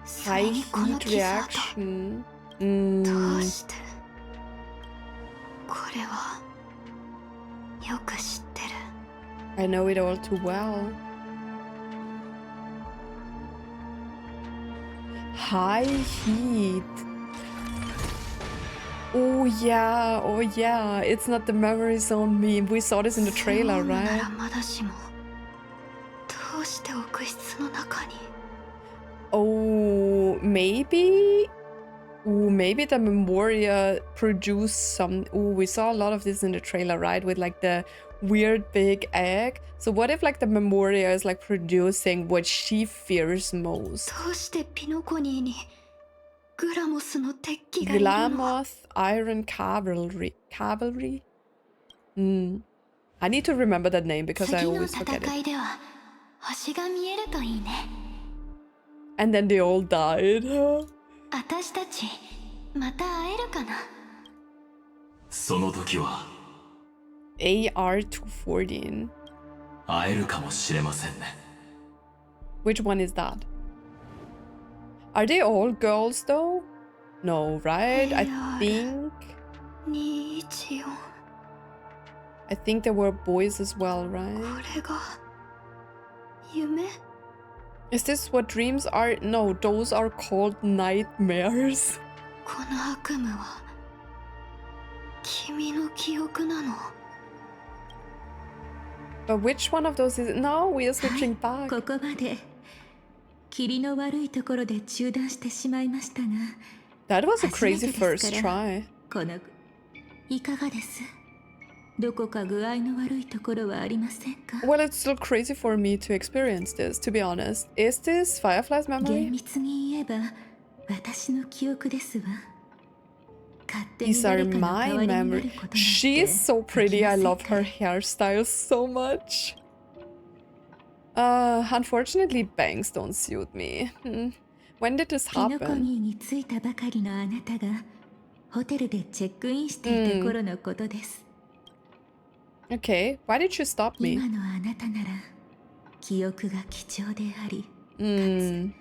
それ High にこの heat 傷跡 reaction. ど Mm. うしてこれはよく知ってる I know it all too well. High heat. Oh yeah. It's not the memory zone meme. We saw this in the trailer, そうな right? らまだしもどうして奥室の中に Oh, maybe Ooh, maybe the Memoria produced some... Ooh, we saw a lot of this in the trailer, right? With like the weird big egg. So what if like the Memoria is like producing what she fears most? どうしてピノコニーにグラモスの鉄器がいるの？ Glamoth Iron Cavalry. Cavalry? I need to remember that name because I 次の always forget 戦 it. いでは星が見えるといいね。 And then they all died. 私たちまた会えるかな。その時は AR-214. 会えるかもしれませんね。 Which one is that? Are they all girls though? No, right? I think... 214 I think there were boys as well, right? これが夢？ Is this what dreams are? No, those are called nightmares. この悪夢は君の記憶なの？ But which one of those is... No, we are switching back. ここまで霧の悪いところで中断してしまいましたが、 That was a 初めて crazy ですから first try. このいかがです？どこか具合の悪いところはありませんか？ Well, it's still crazy for me to experience this, to be honest. Is this Firefly's 厳 memory? 密に言えば私の記憶ですわ。勝手に These 誰 are かの代 my わりになる memory. ことなんて She is so でき pretty. ま I せん love か her ら。 hairstyle so much. Unfortunately, bangs don't suit me. When did this ピノコ happen? ニーに着いたばかりのあなたがホテルでチェックインしていた頃のことです。 Okay, why did you stop me? 今のあなたなら記憶が貴重であり、 Mm,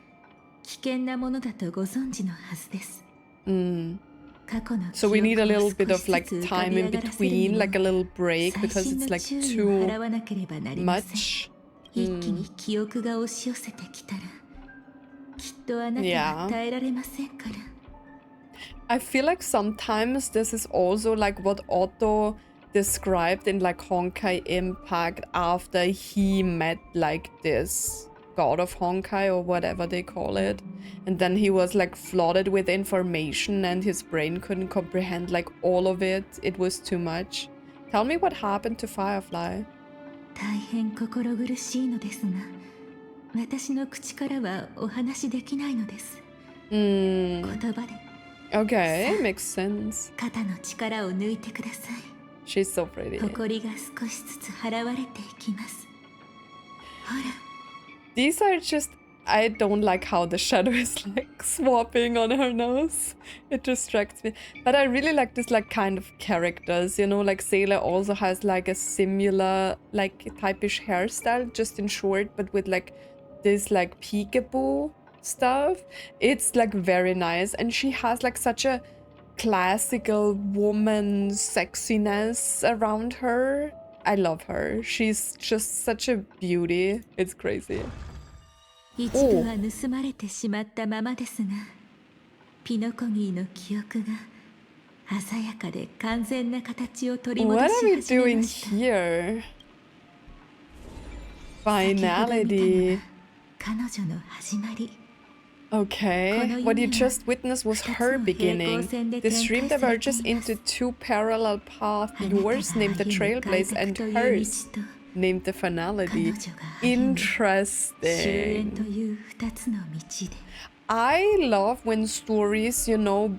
危険なものだとご存知のはずです。 mm. 過去の記 So we 憶 need a を little bit 少 of し like ずつ浮か time び in 上がらせるに between, は like a little break 細 because 心 it's の like 注意を too 払わなければなりません。 much. 一気に記憶が押し寄せてきたら、きっとあなた Yeah. は耐えられませんから。 I feel like sometimes this is also like what Otto described in like Honkai Impact after he met like this god of Honkai or whatever they call it. And then he was like flooded with information and his brain couldn't comprehend like all of it. It was too much. Tell me what happened to Firefly. 大変心苦しいのですが、私の口からはお話しできないのです。言葉で Okay, makes sense. 肩の力を抜いてください。 She's so pretty. 誇りが少しずつ払われていきます。ほら、 These are just... I don't like how the shadow is like swapping on her nose. It distracts me. But I really like this like kind of characters, you know, like Sailor also has like a similar like typish hairstyle, just in short, but with like this like peekaboo stuff. It's like very nice, and she has like such a classical woman sexiness around her. I love her. She's just such a beauty. It's crazy. 一度は盗まれてしまったままですが、ピノコニーの記憶が鮮やかで完全な形を取り戻 What し are we 始め doing ました。 here? 先ほど見たの Finality. は彼女の始まり。 Okay, what you just witnessed was her beginning. The stream diverges into two parallel paths, yours named the Trailblazer and hers named the Finality. 終焉 Interesting. という二つの道で。 I love when stories, you know,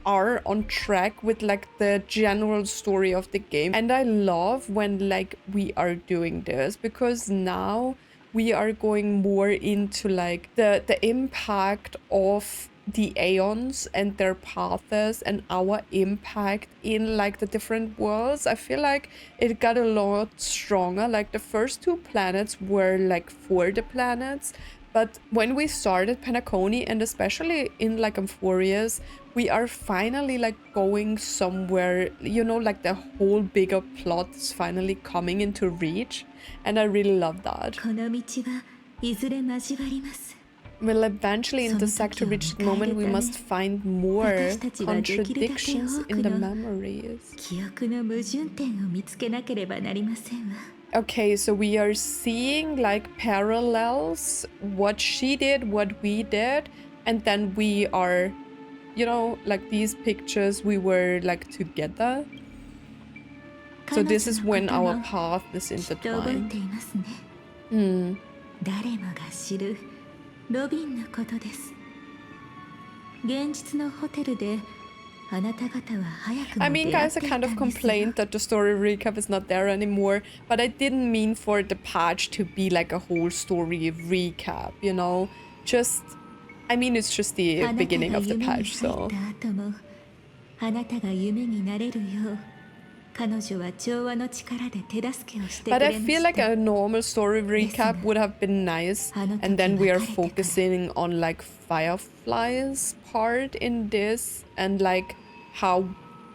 are on track with like the general story of the game. And I love when like we are doing this because now we are going more into like the impact of the Aeons and their paths and our impact in like the different worlds. I feel like it got a lot stronger. Like the first two planets were like for the planets, but when we started Penacony and especially in like Amphorius, we are finally like going somewhere, you know, like the whole bigger plot is finally coming into reach, and I really love that. この道はいずれ交わります。 We'll eventually intersect to reach the moment we must find more contradictions in the memories. 記憶の矛盾点を見つけなければなりませんわ。 Okay, so we are seeing like parallels, what she did, what we did, and then we are, you know, like these pictures, we were like together. So this is when our path is きっと覚え intertwined. ていますね。 Hmm. 誰もが知るロビンのことです。現実のホテルであなた方は早く I も mean, 出会っ guys, て I いた kind ん of ですよ。 complained that the story recap is not there anymore, but I didn't mean for the patch to be like a whole story recap, you know? Just, I mean, it's just the あなた beginning が of the 夢に patch, 入 so. った後もあなたが夢になれるよう彼女は調和の力で手助けをしてく But れ I ま feel し like た。 a normal story recap would have been nice, and then we are focusing on like Firefly's part in this and like how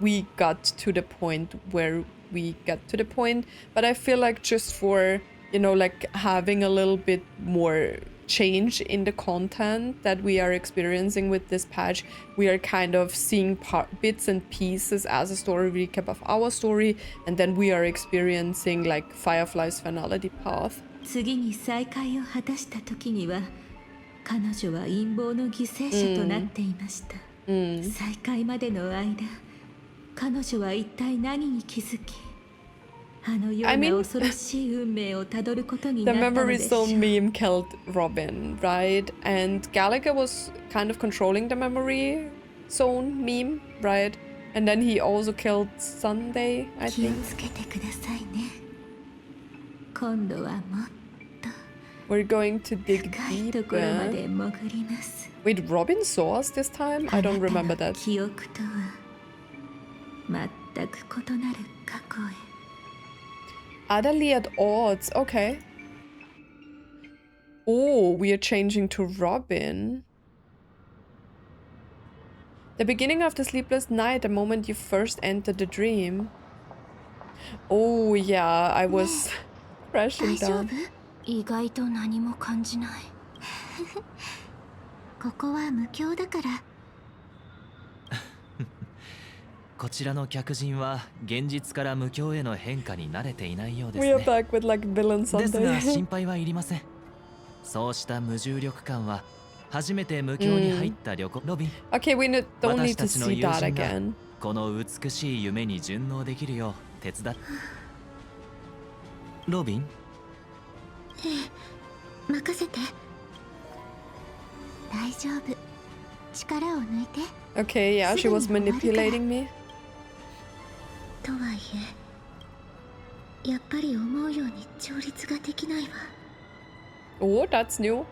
we got to the point where we got to the point. But I feel like just for, you know, like having a little bit more change in the content that we are experiencing with this patch, we are kind of seeing bits and pieces as a story recap of our story, and then we are experiencing like Firefly's finality path. 次に再会を果たした時には彼女は陰謀の犠牲者となっていました。再会までの間彼女は一体何に気づきあのような恐ろしい運命をたどることに The なったの memory でしょう。 zone meme killed Robin, right? And Gallagher was kind of controlling the memory zone meme, right? And then he also killed Sunday, I 気を think. つけてくださいね。今度はもっ We're going to と dig 深いところま deeper. で潜ります。 Wait, Robin saw us this time? I don't remember あなた that. の記憶とは全く異なる過去へ。 Dahlia at odds, okay. Oh, we are changing to Robin. The beginning of the sleepless night, the moment you first entered the dream. Oh, yeah, I was crashing 大丈 down. 夫？意外と何も感じない。ここは無境だから。こちらの客人は現実から無境への変化に慣れていないようです We are ね。 back with like villain ですが Sunday. 心配はいりません。そうした無重力感は初めて無境に入った旅行、ロビン。 Okay, we don't 私 need た to ちの see 友 that 人が again. この美しい夢に順応できるよう手伝っ。ロビン、任せて。大丈夫。力を抜いて。 Okay, yeah, she was manipulating me. とはいえ、やっぱり思うように調律ができないわ。 Oh, that's new.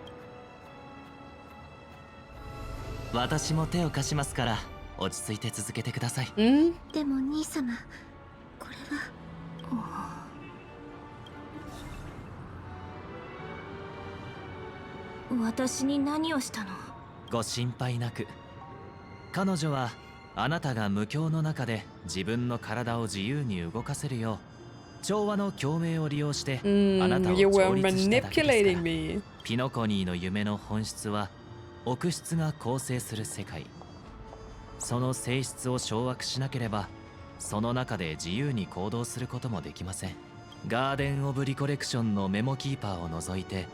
私も手を貸しますから落ち着いて続けてください。でも兄様、これは。私に何をしたの？ご心配なく。彼女はあなたが無境の中で自分の体を自由に動かせるよう調和の共鳴を利用してあなたを You were 調律しただけですか manipulating ら。 me. ピノコニーの夢の本質は奥質が構成する世界。その性質を掌握しなければその中で自由に行動することもできません。ガーデン・オブ・リコレクションのメモキーパーを除いて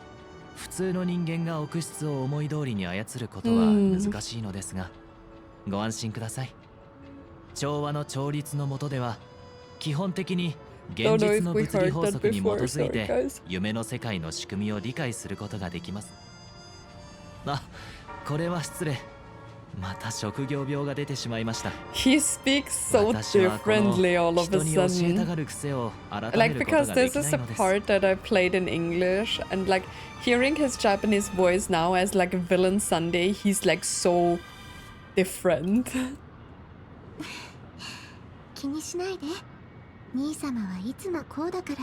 普通の人間が奥質を思い通りに操ることは難しいのですが、ご安心ください。調和の調律の下では基本的に現実の物理法則に基づいて夢の世界の仕組みを理解することができます。あ、これは失礼。また職業病が出てしまいました。 He speaks so differently all of a sudden. Like, because this is a part that I played in English, and like hearing his Japanese voice now as like a villain Sunday, he's like so different. 気にしないで。兄様はいつもこうだから。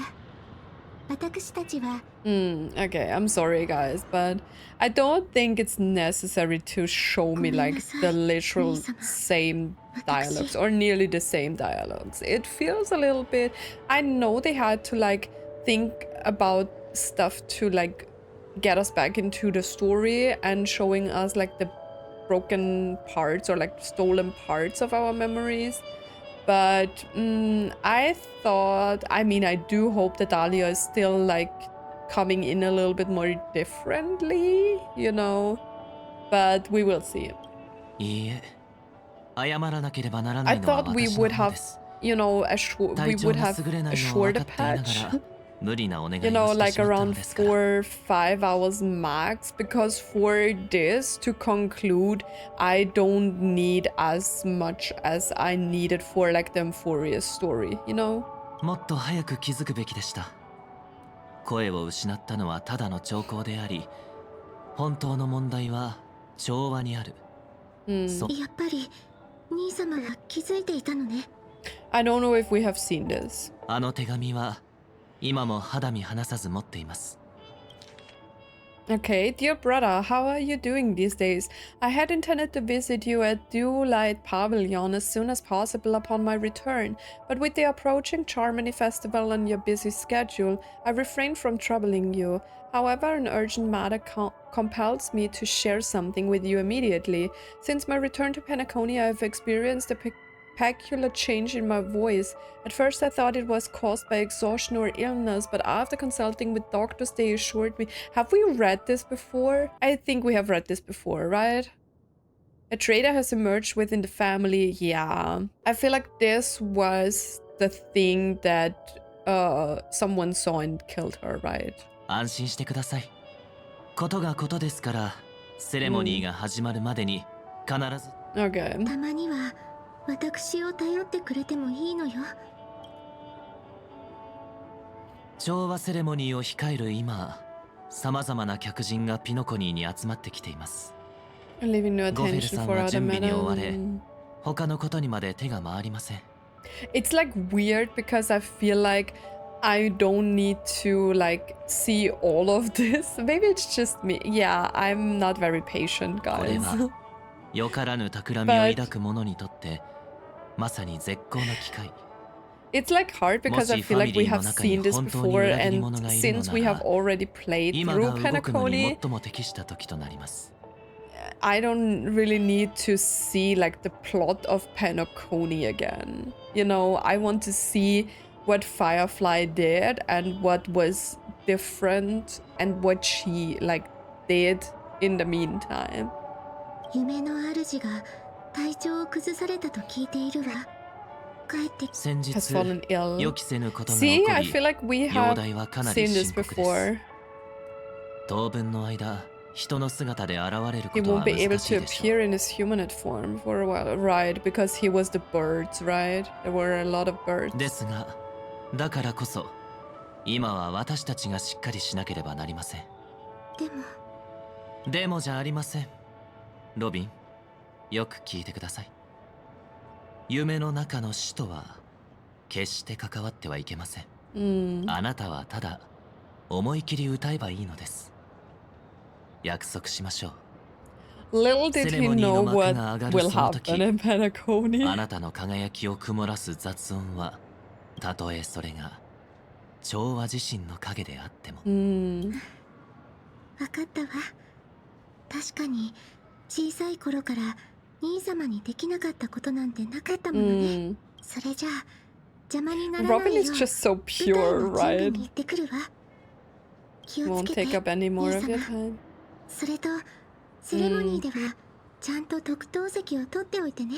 私たちは。Okay, I'm sorry guys, but I don't think it's necessary to show me like the literal same dialogues or nearly the same dialogues. It feels a little bit, I know they had to like think about stuff to like get us back into the story and showing us like the broken parts or like stolen parts of our memories. But I thought, I mean, I do hope that Dahlia is still like coming in a little bit more differently, you know, but we will see. いいえ、謝らなければならな I いのは thought we 私の would 方 have, です。 we 体調 would が have 優れな a いのは分 shorter かっていなが patch. ら無理なお願い You を know, して like しまったの around ですから。 4-5 hours max, because for this to conclude, I don't need as much as I needed for like the Euphoria story, you know? もっと早く気づくべきでした。声を失ったのはただの兆候であり、本当の問題は調和にある。やっぱり兄様は気づいていたのね。 I don't know if we have seen this. あの手紙は今も肌身離さず持っています。 Okay, dear brother, how are you doing these days? I had intended to visit you at Dewlight Pavilion as soon as possible upon my return, but with the approaching Charmony Festival and your busy schedule, I refrained from troubling you. However, an urgent matter compels me to share something with you immediately. Since my return to Penacony, I have experienced a peculiar change in my voice. At first I thought it was caused by exhaustion or illness, but after consulting with doctors they assured me... Have we read this before? I think we have read this before, right? A traitor has emerged within the family. Yeah. I feel like this was the thing that someone saw and killed her, right? 安心してください。ことがことですから、セレモニーが始まるまでに必ず。Okay. たまには私を頼ってくれてもいいのよ。調和セレモニーを控える今、様々な客人がピノコニーに集まってきています。 Leaving no ゴフェル attention さん for は other 準備に追われ、 men. 他のことにまで手が回りません。 It's like weird because I feel like I don't need to like see all of this. Maybe it's just me. Yeah, I'm not very patient, これ guys. はよからぬ企みを抱く者にとってまさに絶好の機会。 It's like hard because I feel like we have seen this before, and since we have already played 今 through が動くのに Penacony, 最も適した時となります。 I don't really need to see like the plot of Penacony again. You know, I want to see what Firefly did and what was different and what she like did in the meantime. 夢の主が体調を崩されたと聞いているわ。帰って先日 Has fallen ill. 予期せぬことが起 See, こ I り、 feel like we 容 have 体はかな seen り this 深刻です。 before. 当分の間、人の姿で現れるこ He と won't は be able 難し to いでしょう。 appear in his humanoid form for a while, right? Because he was the birds, right? There were a lot of birds. ですが、だからこそ、今は私たちがしっかりしなければなりません。でもでもじゃありません。ロビン、よく聞いてください。夢の中の死とは、決して関わってはいけません。あなたはただ、思い切り歌えばいいのです。約束しましょう。 Little did he know what will happen in Penacony. あなたの輝きを曇らす雑音は、たとえそれが調和自身の影であっても。分かったわ。確かに小さい頃から兄様にできなかったことなんてなかったものね。それじゃあ邪魔にならないよう Robin is just so pure, 舞台の準備 right? に行ってくるわ。気を Won't つけて take up any more 兄 of your 様。 time. それとセレモニーではちゃんと特等席を取っておいてね。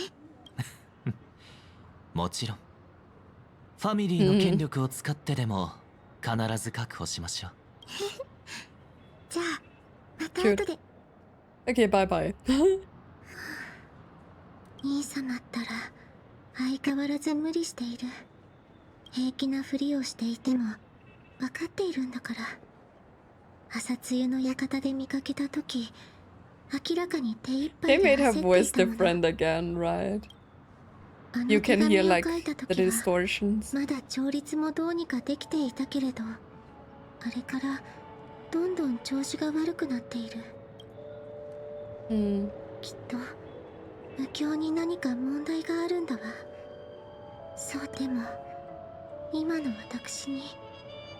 もちろん。ファミリーの権力を使ってでも必ず確保しましょう。じゃあまた後で。 Okay, bye bye. 兄様ったら相変わらず無理している。平気なふりをしていても分かっているんだから。朝露の館で見かけた時明らかに手一 They 杯 made で her 焦って voice いたのだ。 different again, right? あの You 手 can 紙 hear を like 書いた the 時は distortions. まだ調律もどうにかできていたけれど、あれからどんどん調子が悪くなっている。きっと無境に何か問題があるんだわ。そうでも今の私に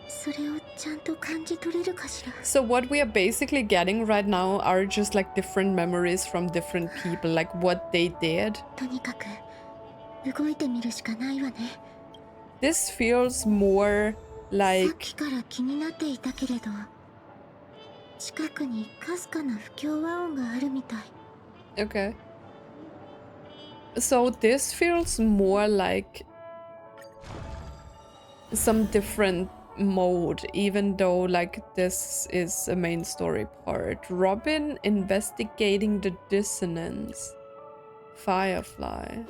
それをちゃんと感じ取れるかしら。 So what we are basically getting right now are just like different memories from different people, like what they did. とにかく動いてみるしかないわね。 This feels more さっ like きから気になっていたけれど、近くにかすかな不協和音があるみたい。 okay. So this feels more like some different mode, even though like this is a main story part. Robin investigating the dissonance. Firefly.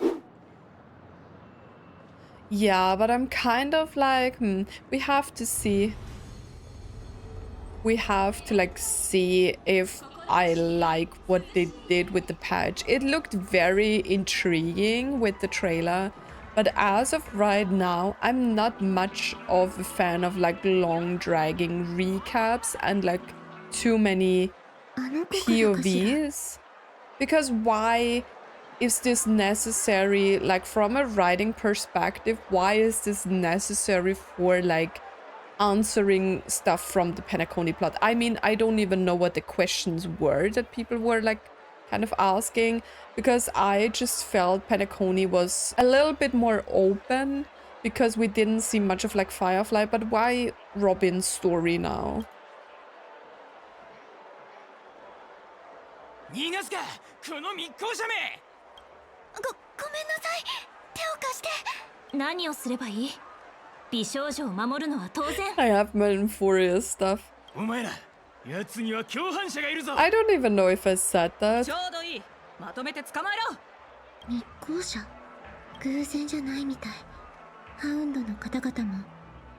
Yeah, but I'm kind of like, we have to see. We have to like see if I like what they did with the patch. It looked very intriguing with the trailer, but as of right now, I'm not much of a fan of like long dragging recaps and like too many POVs. Because why is this necessary? Like from a writing perspective, why is this necessary for like answering stuff from the Penacony plot? I mean, I don't even know what the questions were that people were like kind of asking, because I just felt Penacony was a little bit more open because we didn't see much of like Firefly. But why Robin's story now? 逃がすかこの密航者め。ごめんなさい。手を貸して。何をすればいい？美少女を守るのは当然。I have Melanphorious stuff. お前ら、奴には共犯者がいるぞ。 I don't even know if I said that. ちょうどいい。まとめて捕まえろ。密航者？偶然じゃないみたい。ハウンドの方々も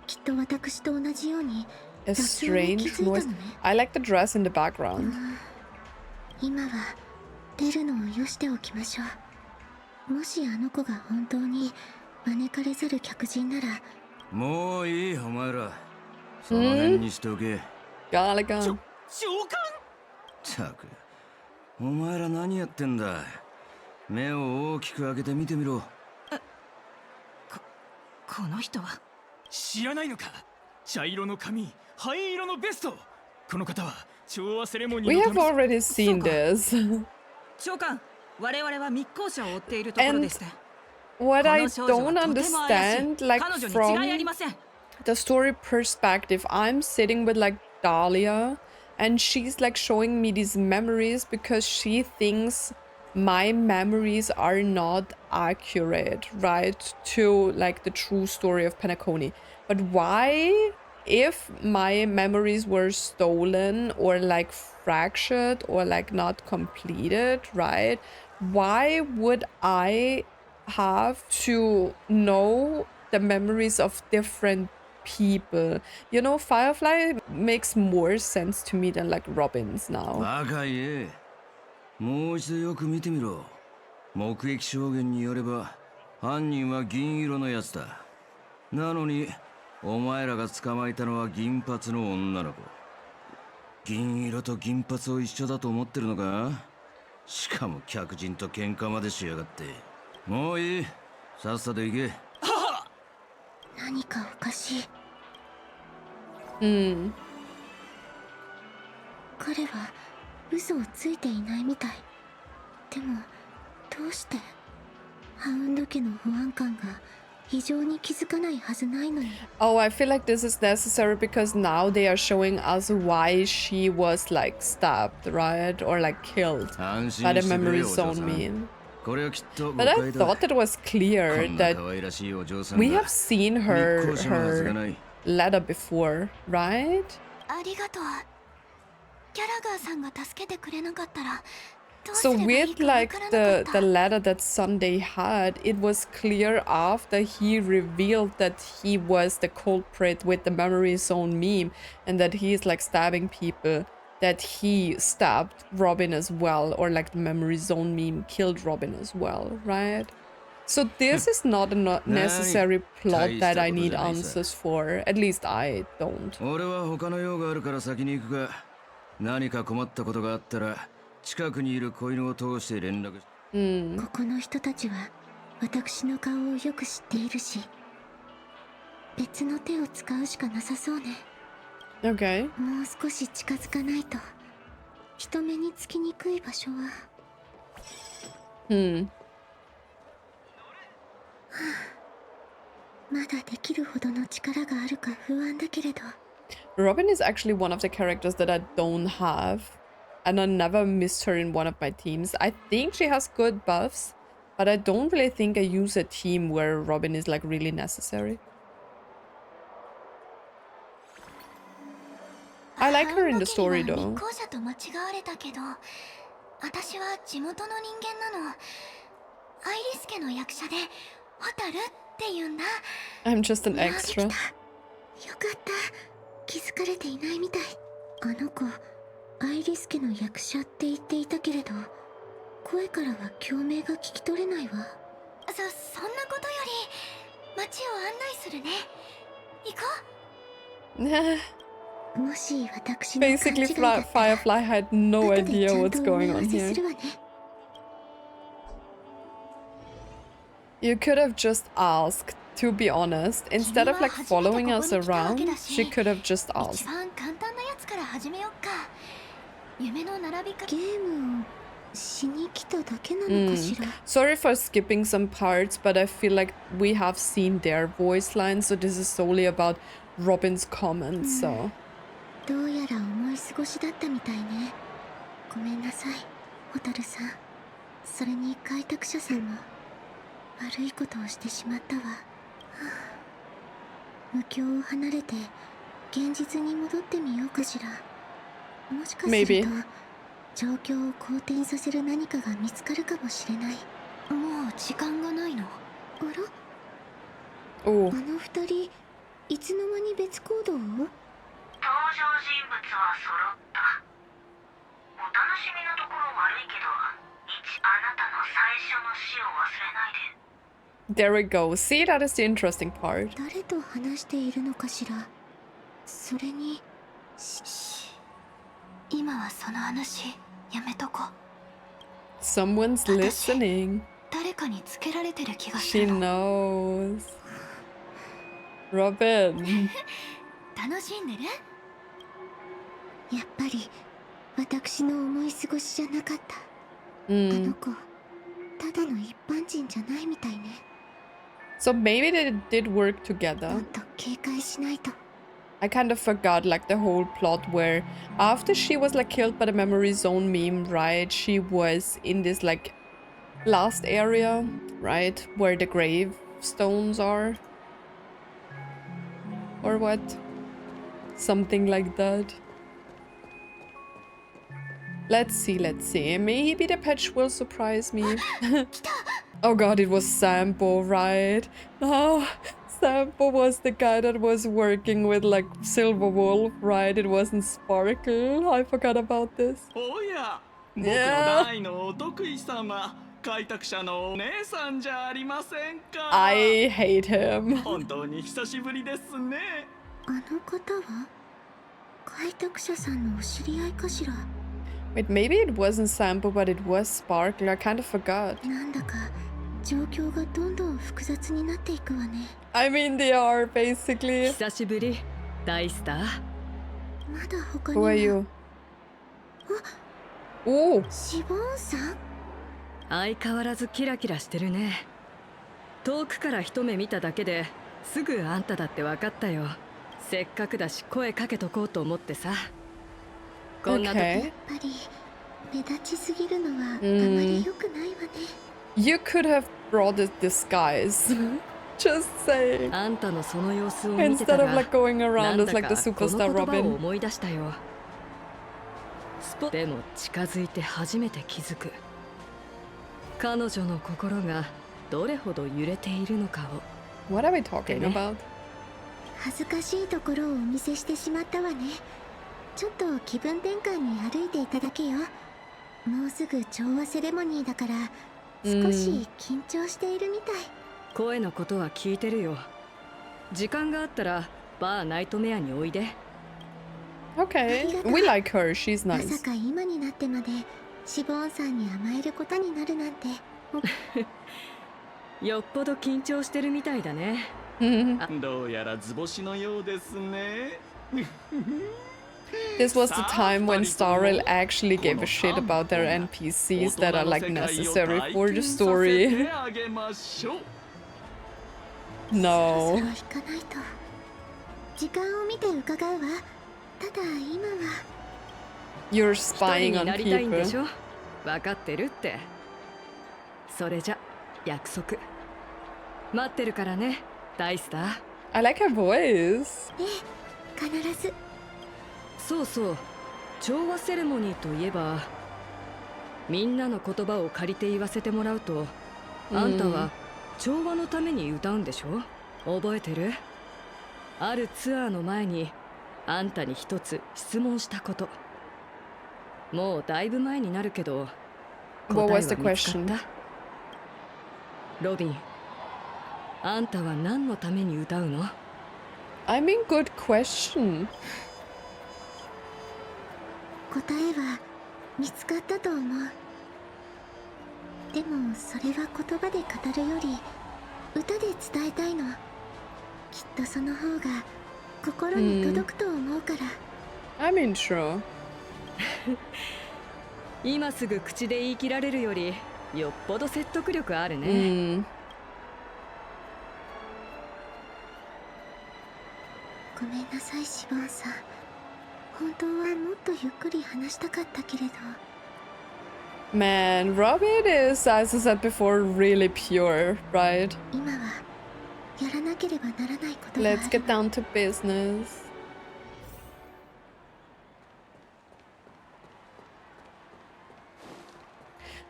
きっと私と同じように A strange noise. I like the dress in the background. 今は出るのをよしておきましょう。もしあの子が本当に招かれざる客人なら。もういい、お前ら。その辺にしておけ。ガーガー。長官。ったく、お前ら何やってんだ。目を大きく開けて見てみろ。この人は知らないのか。茶色の髪、灰色のベスト。この方は調和セレモニー We の have already seen this. 長官、我々は密航者を追っているところでして。What I don't understand, like from the story perspective, I'm sitting with like Dahlia and she's like showing me these memories because she thinks my memories are not accurate, right, to like the true story of Penacony. But why, if my memories were stolen or like fractured or like not completed, right, why would I have to know the memories of different people? You know, Firefly makes more sense to me than like Robin's now. バカ言え。もう一度よく見てみろ。目撃証言によれば犯人は銀色のやつだ。なのにお前らが捕まえたのは銀髪の女の子。銀色と銀髪を一緒だと思ってるのか？しかも客人と喧嘩までしやがって。もういい。さっさと行け。何かおかしい。彼は嘘をついていないみたい。でもどうしてハウンド家の保安官が異常に気づかないはずないのに。Oh, I feel like this is necessary because now they are showing us why she was like stabbed, right? Or like killed by the memory zone meme. But I thought it was clear that we have seen her letter before, right? ありがとう。ギャラガーさんが助けてくれなかったら。So with like the letter that Sunday had, it was clear after he revealed that he was the culprit with the memory zone meme and that he is like stabbing people, that he stabbed Robin as well, or like the memory zone meme killed Robin as well, right? So this is not a necessary plot that I need answers for. At least I don't. 何か困ったことがあったら近くにいる子犬を通して連絡。ここの人たちは私の顔をよく知っているし、別の手を使うしかなさそうね。Okay. もう少し近づかないと人目につきにくい場所は。まだできるほどの力があるか不安だけれど。Robin is actually one of the characters that I don't have, and I never missed her in one of my teams. I think she has good buffs, But I don't really think I use a team where Robin is like really necessary. I like her in the story though. 私は地元の人間なの。アイリス家の役者でホタルって言うんだ。I'm just an extra. よかった。気づかれていないみたい。あの子、アイリス家の役者って言っていたけれど、声からは共鳴が聞き取れないわ。そんなことより街を案内するね。行こう。Basically, Firefly had no idea what's going on here. You could have just asked, to be honest. Instead of like following us around, she could have just asked. Sorry for skipping some parts, but I feel like we have seen their voice lines, so this is solely about Robin's comments, so... どうやら思い過ごしだったみたいね。ごめんなさい、ホタルさん。それに開拓者さんも悪いことをしてしまったわ。無境を離れて現実に戻ってみようかしら。もしかすると状況を好転させる何かが見つかるかもしれない。もう時間がないの。あら？あの二人、いつの間に別行動を？ 登場人物は揃った。お楽しみのところ悪いけど、あなたの最初の死を忘れないで。 There we go. See, that is the interesting part. 誰と話しているのかしら。それに、今はその話やめとこう。 Someone's listening. 誰かにつけられてる気がす She る。 knows. Robin. 楽しんでる？やっぱり私の思い過ごしじゃなかった。あの子、ただの一般人じゃないみたいね。 So maybe they did work together. もっと警戒しないと。 I kind of forgot like the whole plot where after she was like killed by the memory zone meme, right? She was in this like last area, right? Where the gravestones are. Or what? Something like that. Let's see, let's see. Maybe the patch will surprise me. Oh god, it was Sampo, right? Oh, Sampo was the guy that was working with like Silver Wolf, right? It wasn't Sparkle. I forgot about this. Oh yeah. Yeah. I hate him. 本当に久しぶりですね。あの方は開拓者さんのお知り合いかしら。 Wait, maybe it wasn't Sampo, but it was Sparkle. I kind of forgot. なんだか状況がどんどん複雑になっていくわね。 I mean, they are basically. 久しぶり、大スター。まだ他に Who は。 are you? Oh. シボンさん？相変わらずキラキラしてるね。遠くから一目見ただけですぐあんただって分かったよ。せっかくだし声かけとこうと思ってさ。こんな時。やっぱり目立ちすぎるのはあまり良くないわね。 You could have brought a disguise. Just saying. あんたのその様子を見て Instead た of ら、 like going な around ん as だ like the かこの superstar 言葉を Robin. 思い出したよ。でも近づいて初めて気づく。彼女の心がどれほど揺れているのかを。 What are we talking about? 恥ずかしいところをお見せしてしまったわね。ちょっと気分転換に歩いていただけよ。もうすぐ調和セレモニーだから少し緊張しているみたい。声のことは聞いてるよ。時間があったらバーナイトメアにおいで。 Okay, we like her. She's ま nice. さか今になってまでシボンさんに甘えることになるなんて。よっぽど緊張してるみたいだね。どうやら図星のようですね。 This was the time when Star Rail actually gave a shit about their NPCs that are like necessary for the story. No. 時間を見て伺うわ。ただ今は。 You're spying on なりたいんでし people. ょ。分かってるって。それじゃ約束待ってるからね、ダイスター。 I like her voice. 必ず。そうそう、調和セレモニーといえば、みんなの言葉を借りて言わせてもらうと、あんたは調和のために歌うんでしょ？覚えてる？あるツアーの前にあんたに一つ質問したこと。もうだいぶ前になるけど、答 What えは was the 見つかっ question? た？ロビン、あんたは何のために歌うの？ I mean, good question. 答えは見つかったと思う。でもそれは言葉で語るより歌で伝えたいの。きっとその方が心に届くと思うから。I mean, sure. 今すぐ口で言い切られるよりよっぽど説得力あるね。ごめんなさいシボンさん。本当はもっとゆっくり話したかったけれど。 Man, Robin is, as I said before, really pure, right? 今はやらなければならないことがある。 Let's get down to business.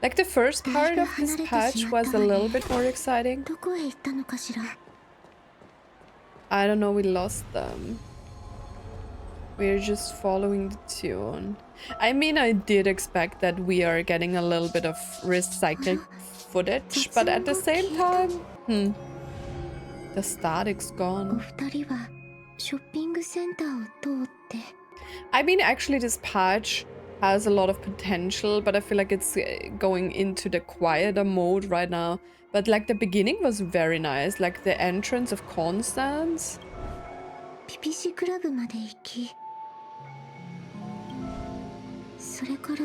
Like the first part of this patch was a little bit more exciting. どこへ行ったのかしら。 I don't know, we lost them. We're just following the tune. I mean, I did expect that we are getting a little bit of recycled footage, but at the same time, the static's お gone. 二人はショッピングセンターを通って。 I mean, actually, this patch has a lot of potential, but I feel like it's going into the quieter mode right now. But like the beginning was very nice, like the entrance of Constance. ピピシクラブまで行き、それから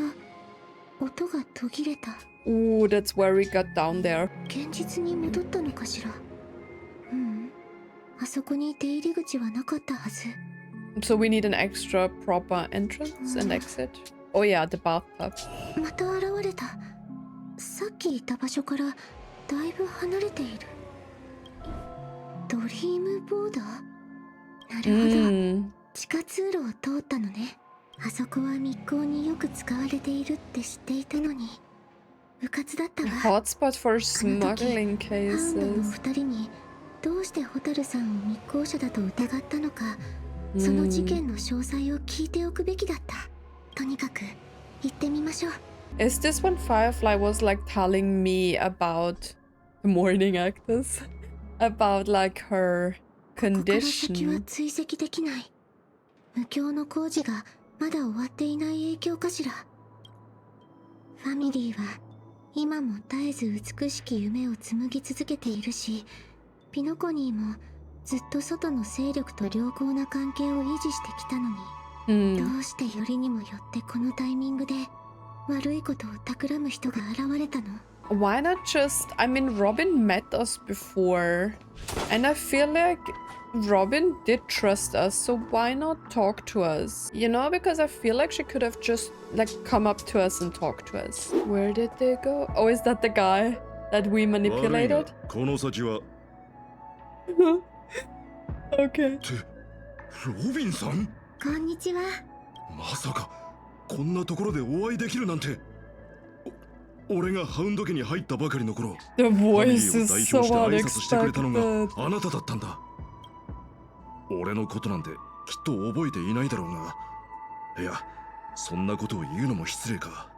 音が途切れた。 Ooh, that's where we got down there. 現実に戻ったのかしら。あそこに出入り口はなかったはず。 So we need an extra proper entrance and exit. Oh yeah, the bathtub. また現れた。さっきいた場所からだいぶ離れている。ドリームボーダー？なるほど。地下通路を通ったのね。あそこは密航によく使われているって知っていたのに。うかつだったわ。Hotspot for smuggling ハウンドの cases. 二人にどうしてホタルさんを密航者だと疑ったのか、その事件の詳細を聞いておくべきだった。とにかく行ってみましょう。 Is this when Firefly was like telling me about the morning actors? About like her ここから先は condition? 追跡できない。無境の工事がまだ終わっていない影響かしら。ファミリーは今も絶えず美しき夢を紡ぎ続けているし、ピノコニーもずっと外の勢力と良好な関係を維持してきたのに、どうしてよりにもよってこのタイミングで悪いことを企む人が現れたの？ Why not just... I mean, Robin met us before. And I feel like Robin did trust us, so why not talk to us? You know, because I feel like she could have just like come up to us and talk to us. Where did they go? Oh, is that the guy that we manipulated? この先は。Okay. ロビンさん？こんにちは。まさかこんなところでお会いできるなんて。俺がハウンド家に入ったばかりの頃、 The ファミリ voice ーを is 代 so 表して挨拶してくれたの unexpected. があなただったんだ。俺のことなんてきっと覚えていないだろうが、いや、そんなことを言うのも失礼か。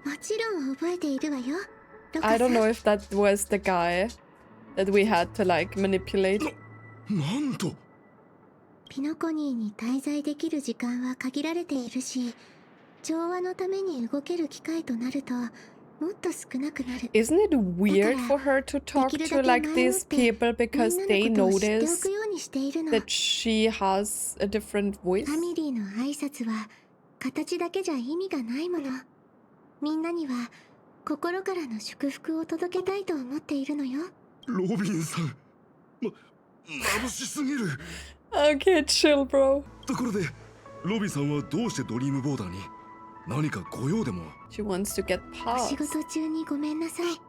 もちろん覚えているわよ。 I don't know if that was the guy that we had to like manipulate. なんと。ピノコニーに滞在できる時間は限られているし、調和のために動ける機会となるともっと少なくなる。 Isn't it weird for her to talk to like these people because they notice that she has a different voice? ファミリーの挨拶は形だけじゃ意味がないもの。みんなには心からの祝福を届けたいと思っているのよ。ロビンさん、眩しすぎる。Okay, chill, bro. ところで、ロビンさんはどうしてドリームボーダーに？何かご用でも。 She wants to get お仕 past. 事中にごめんなさい。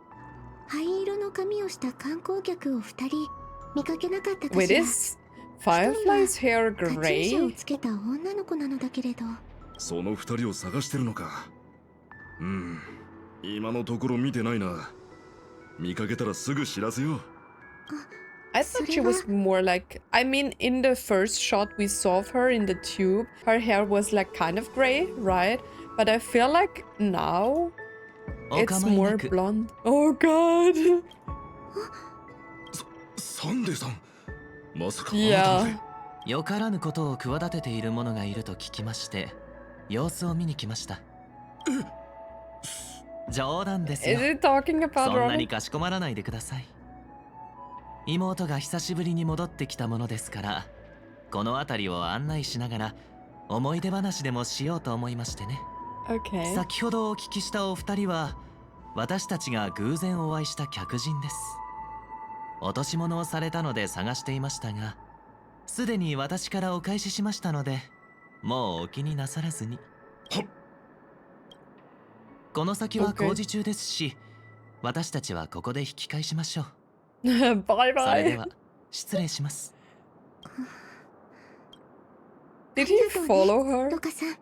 灰色の髪をした観光客を2人見かけなかったか Wait, しら。 is Firefly's hair カチューシャを gray? つけた女の子なのだけれど。その二人を探してるのか。今のところ見てないな。見かけたらすぐ知らせよう。 I thought she was more like, I mean, in the first shot we saw of her in the tube, her hair was like kind of gray, right? But I feel like now it's more blonde. Oh god. サンデーさん、まさかあなた Yeah. まで。よからぬことを企てている者がいると聞きまして、様子を見に来ました。冗談ですよ。 Is it talking about そんなに Robin? かしこまらないでください。妹が久しぶりに戻ってきたものですから、この辺りを案内しながら思い出話でもしようと思いましてね。Okay. 先ほどお聞きしたお二人は、私たちが偶然お会いした客人です。落とし物をされたので探していましたが、すでに私からお返ししましたので、もうお気になさらずに。この先は工事中ですし、私たちはここで引き返しましょう。Bye それで bye. は失礼します。 Did he follow her? ロカさん、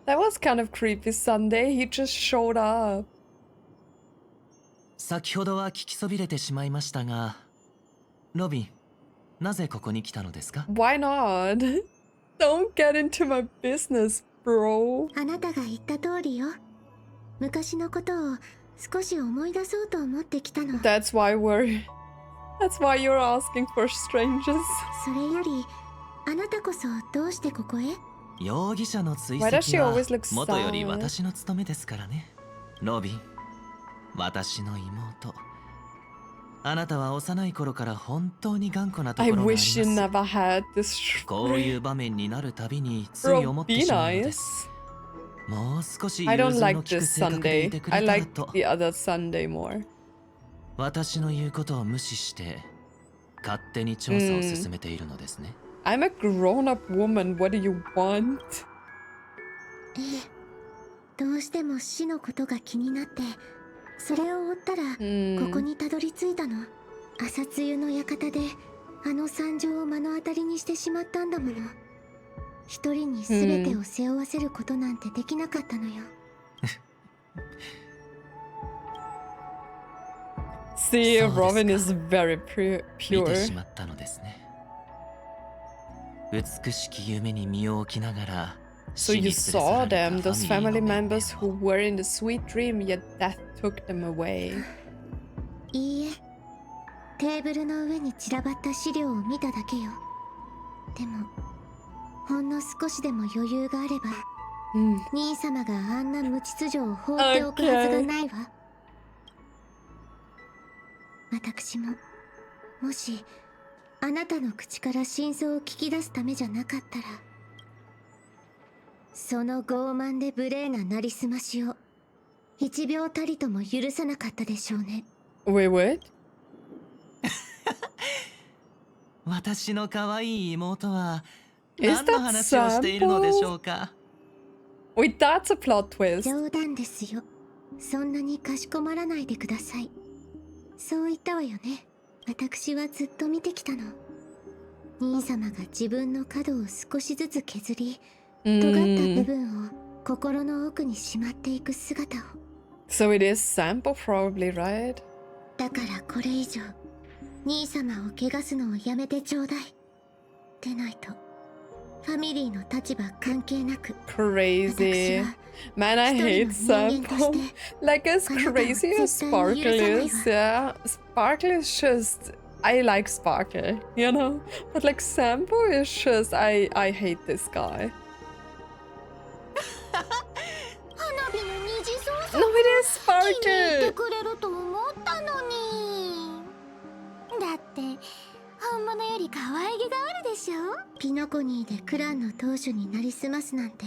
That was kind of creepy Sunday. He just showed up. 先ほどは聞きそびれてしまいましたが、ロビン、なぜここに来たのですか？ Why not? Don't get into my business, bro. あなたが言った通りよ。昔のことを少し思い出そうと思ってきたの。 That's why you're asking for strangers. それより、あなたこそどうしてここへ？容疑者の追 Why does she 跡は always look 元より sad? 私の務めですからね。ロビン、私の妹。あなたは幼い頃から本当に頑固なと I ころがあり wish you ます。 never had this こういう場面になるたびについ思ってしまうのです。もう少し I 融 don't 通の like 利く this 性格でい Sunday. てく I れたら like と。 the other Sunday more. 私の言うことを無視して勝手に調査を進めているのですね。I'm a grown-up woman. What do you want? ええ、どうしても死のことが気になって、それを追ったらここにたどり着いたの。朝露の館であの惨状を目の当たりにしてしまったんだもの。一人に全てを背負わせることなんてできなかったのよ。See, Robin is very 見て pure. しまったのですね。美しき夢に身を置きながら So you saw them, those family members who were in the sweet dream, yet death took them away. いいえ、テーブルの上に散らばった資料を見ただけよ。でも、ほんの少しでも余裕があれば、兄様があんな無秩序を放っておくはずがないわ。私も、もし、あなたの口から真相を聞き出すためじゃなかったら、その傲慢で無礼ななりすましを、一秒たりとも許さなかったでしょうね。Wait, what? 私の可愛い妹は Is 何の that 話をしているのでしょう sample? か。 Wait, that's a plot twist. 冗談ですよ。そんなにかしこまらないでください。そう言ったわよね。私はずっと見てきたの。兄様が自分の角を少しずつ削り、尖った部分を心の奥にしまっていく姿を。So it is sample, probably, right? だからこれ以上、兄様を汚すのをやめてちょうだい。でないと、ファミリーの立場関係なく。Crazy. Man, I hate sample. Like, as crazy as Sparkle is, yeah. Sparkle is just... I like Sparkle, you know? But like, sample is just... I hate this guy. No, it is Sparkle! くれると思ったのに。だって本物より可愛げがあるでしょ。ピノコニーでクランの当主になりすますなんて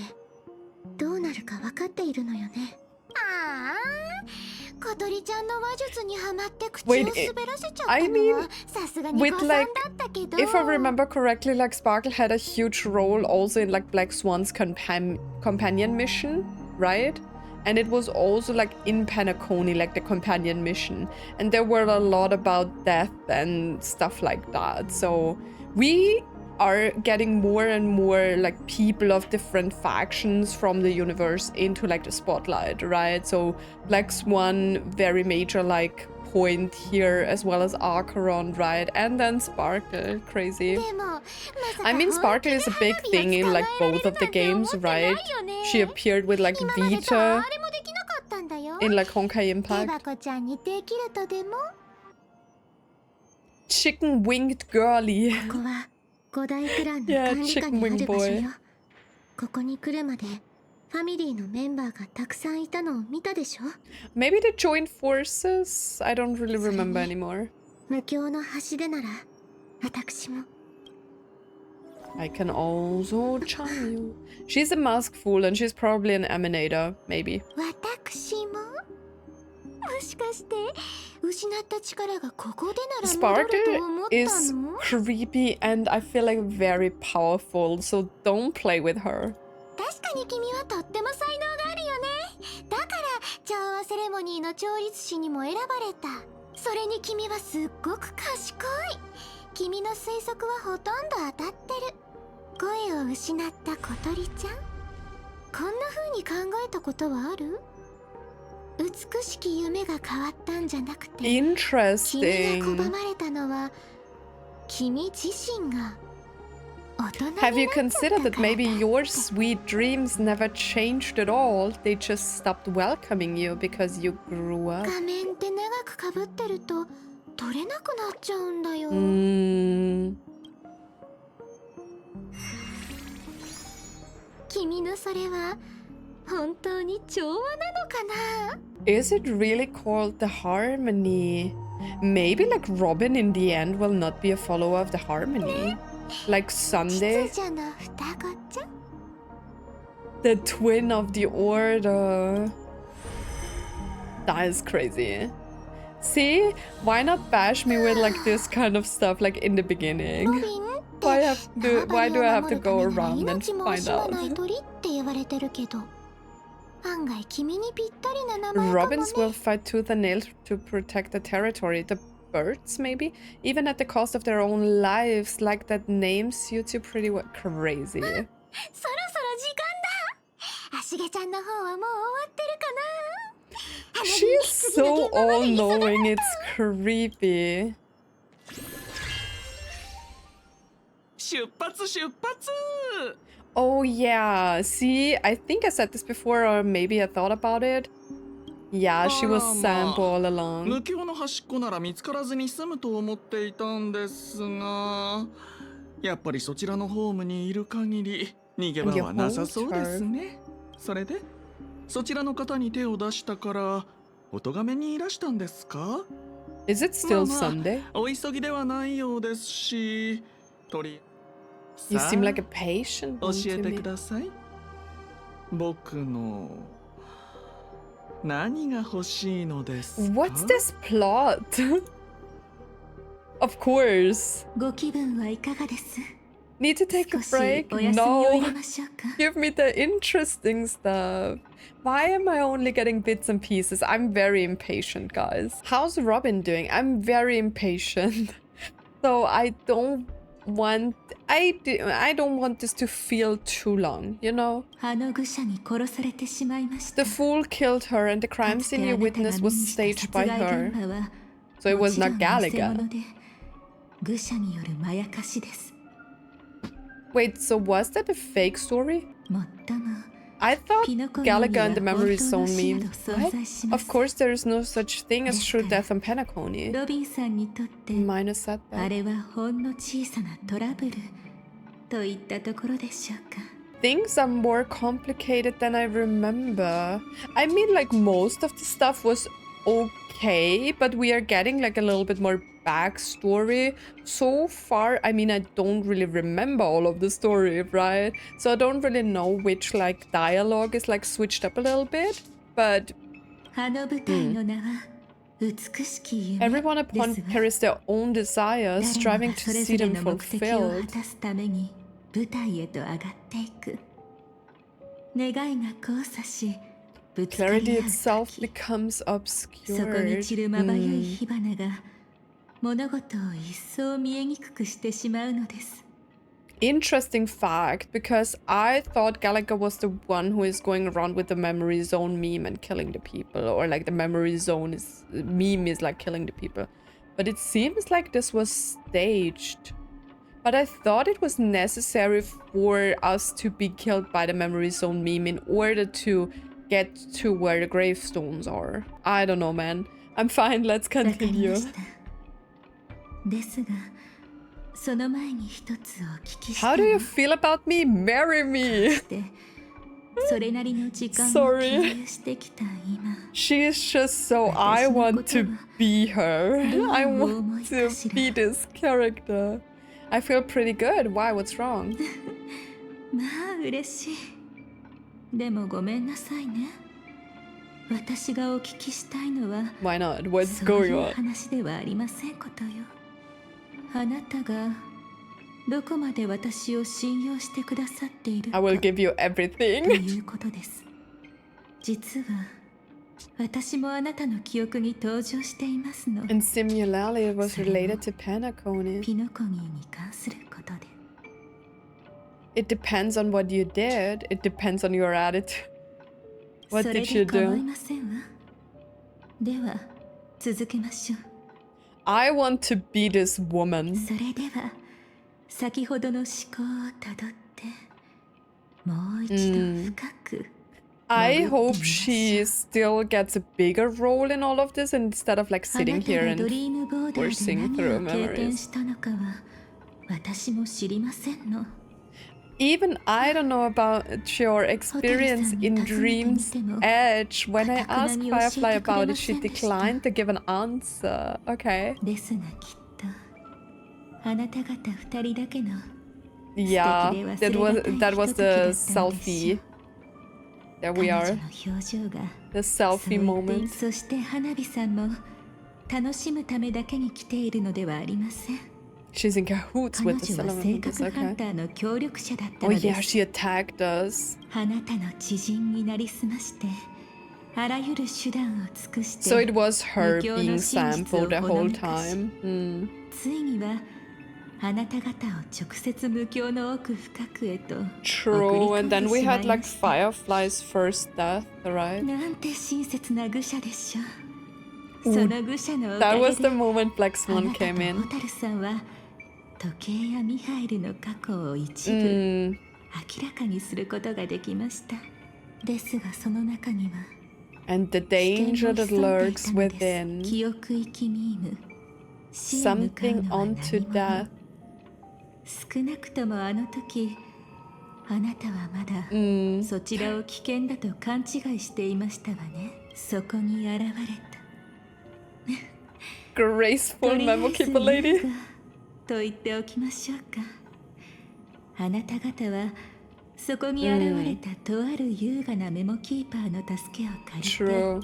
どうなるか分かっているのよね。ああ、小鳥ちゃんの話術にハマって口を Wait, 滑らせちゃった I の mean, はさすがに with 誤算 like, だったけど if I remember correctly, like Sparkle had a huge role also in like Black Swan's companion mission, right? And it was also like in Penacony, like the companion mission. And there were a lot about death and stuff like that. So we are getting more and more like people of different factions from the universe into like the spotlight, right? So Black Swan, very major like point here, as well as Acheron, right? And then Sparkle, crazy. I mean, Sparkle is a big thing in like both of the games, right? She appeared with like Vita in like Honkai Impact. Chicken winged girly. 5大クランの Yeah, 管理下 chicken にあ wing る場所 boy. よ。ここに来るまでファミリーのメンバーがたくさんいたのを見たでしょ。 Maybe they joined forces? I don't really remember anymore. 無境の橋でなら私も。 I can also charm you. She's a mask fool and she's probably an emanator, maybe. 私ももしかして失った力がここでなら戻 Sparkle ると思った is の？ creepy and I feel like very powerful, so don't play with her. 確かに君はとっても才能があるよね。だから調和セレモニーの調律師にも選ばれた。それに君はすっごく賢い。君の推測はほとんど当たってる。声を失った小鳥ちゃん。こんな風に考えたことはある？美しき夢が変わったんじゃなくて、君が Interesting. 拒まれたのは君自身が大人になっちゃ Have you った considered か that ら maybe だ。 your sweet dreams never changed at all? They just stopped welcoming you because you grew up. 仮面って長くかぶってると取れなくなっちゃうんだよ。君のそれは本当に調和なのかな？ Is it really called the Harmony? Maybe like Robin in the end will not be a follower of the Harmony. Like Sunday, 秩序の双子ちゃん。 the twin of the Order. That is crazy. See? Why not bash me with like this kind of stuff like in the beginning? Why do I have to go around and 命も find 惜しま out? ない鳥って言われてるけど、案外君にぴったりな名前かもね。 Robins will fight tooth and nail to protect the territory. The birds, maybe? Even at the cost of their own lives. Like that name suits you pretty well. Crazy. そろそろ時間だ。アシゲちゃんの方はもう終わってるかな？ She's so all-knowing. It's creepy. 出発出発。 Oh yeah. See, I think I said this before, or maybe I thought about it. Yeah, she was Sampo all 無 along. 境の端っこなら見つからずに済むと思っていたんですが、やっぱりそちらのホームにいる限り逃げ場はなさそうですね。それでそちらの方に手を出したからお咎めにいらしたんですか？ Is it still Sunday? お急ぎではないようですし、とり You さあ seem like a patient 教 one え to て me. ください。僕の何が欲しいのですか？ What's this plot? Of course. ご気分はいかがです？ Need to take a 少し break? お休みを入 No. れましょうか。 Give me the interesting stuff. Why am I only getting bits and pieces? I'm very impatient, guys. How's Robin doing? I'm very impatient. So I don't want this to feel too long, you know? あの愚者に殺されてしまいました。 The fool killed her and the crime scene you witnessed was staged by her. So it was not Gallagher. 愚者によるまやかしです。 Wait, so was that a fake story? もっとも I thought Gallagher and the Memory Zone meme. What? Of course, there is no such thing as true death on Penacony. ロビンさんにとって Minus that. あれはほんの小さなトラブルといったところでしょうか。 Things are more complicated than I remember. I mean, like, most of the stuff was okay, but we are getting like a little bit more backstory. So far, I mean, I don't really remember all of the story, right? So I don't really know which like dialogue is like switched up a little bit, but Everyone upon carries their own desires, striving to see them fulfilled. Clarity itself becomes obscured. Interesting fact, because I thought Gallagher was the one who is going around with the memory zone meme and killing the people, or like the memory zone meme is like killing the people. But it seems like this was staged. But I thought it was necessary for us to be killed by the memory zone meme in order to get to where the gravestones are. I don't know, man. I'm fine, let's continue. How do you feel about me? Marry me! Sorry. She is just so I want to be her. I want to be this character. I feel pretty good. Why? What's wrong? Why not? What's going on? I will give you everything. And similarly, it was related to Penacony. It depends on what you did. It depends on your attitude. What did you do? I want to be this woman. I hope she still gets a bigger role in all of this instead of like sitting here and forcing through memories. Even I don't know about your experience in Dream's Edge. When I asked Firefly about it, she declined to give an answer. Okay. Yeah, that was the selfie. There we are. The selfie moment. She's in cahoots with the celebrities, okay. Oh yeah, she attacked us. So it was her being sampled the whole time. True, and then we had like Firefly's first death, right? Ooh, that was the moment Black Swan came in. And the danger that lurks within. Something unto death. Graceful memo keeper lady. True.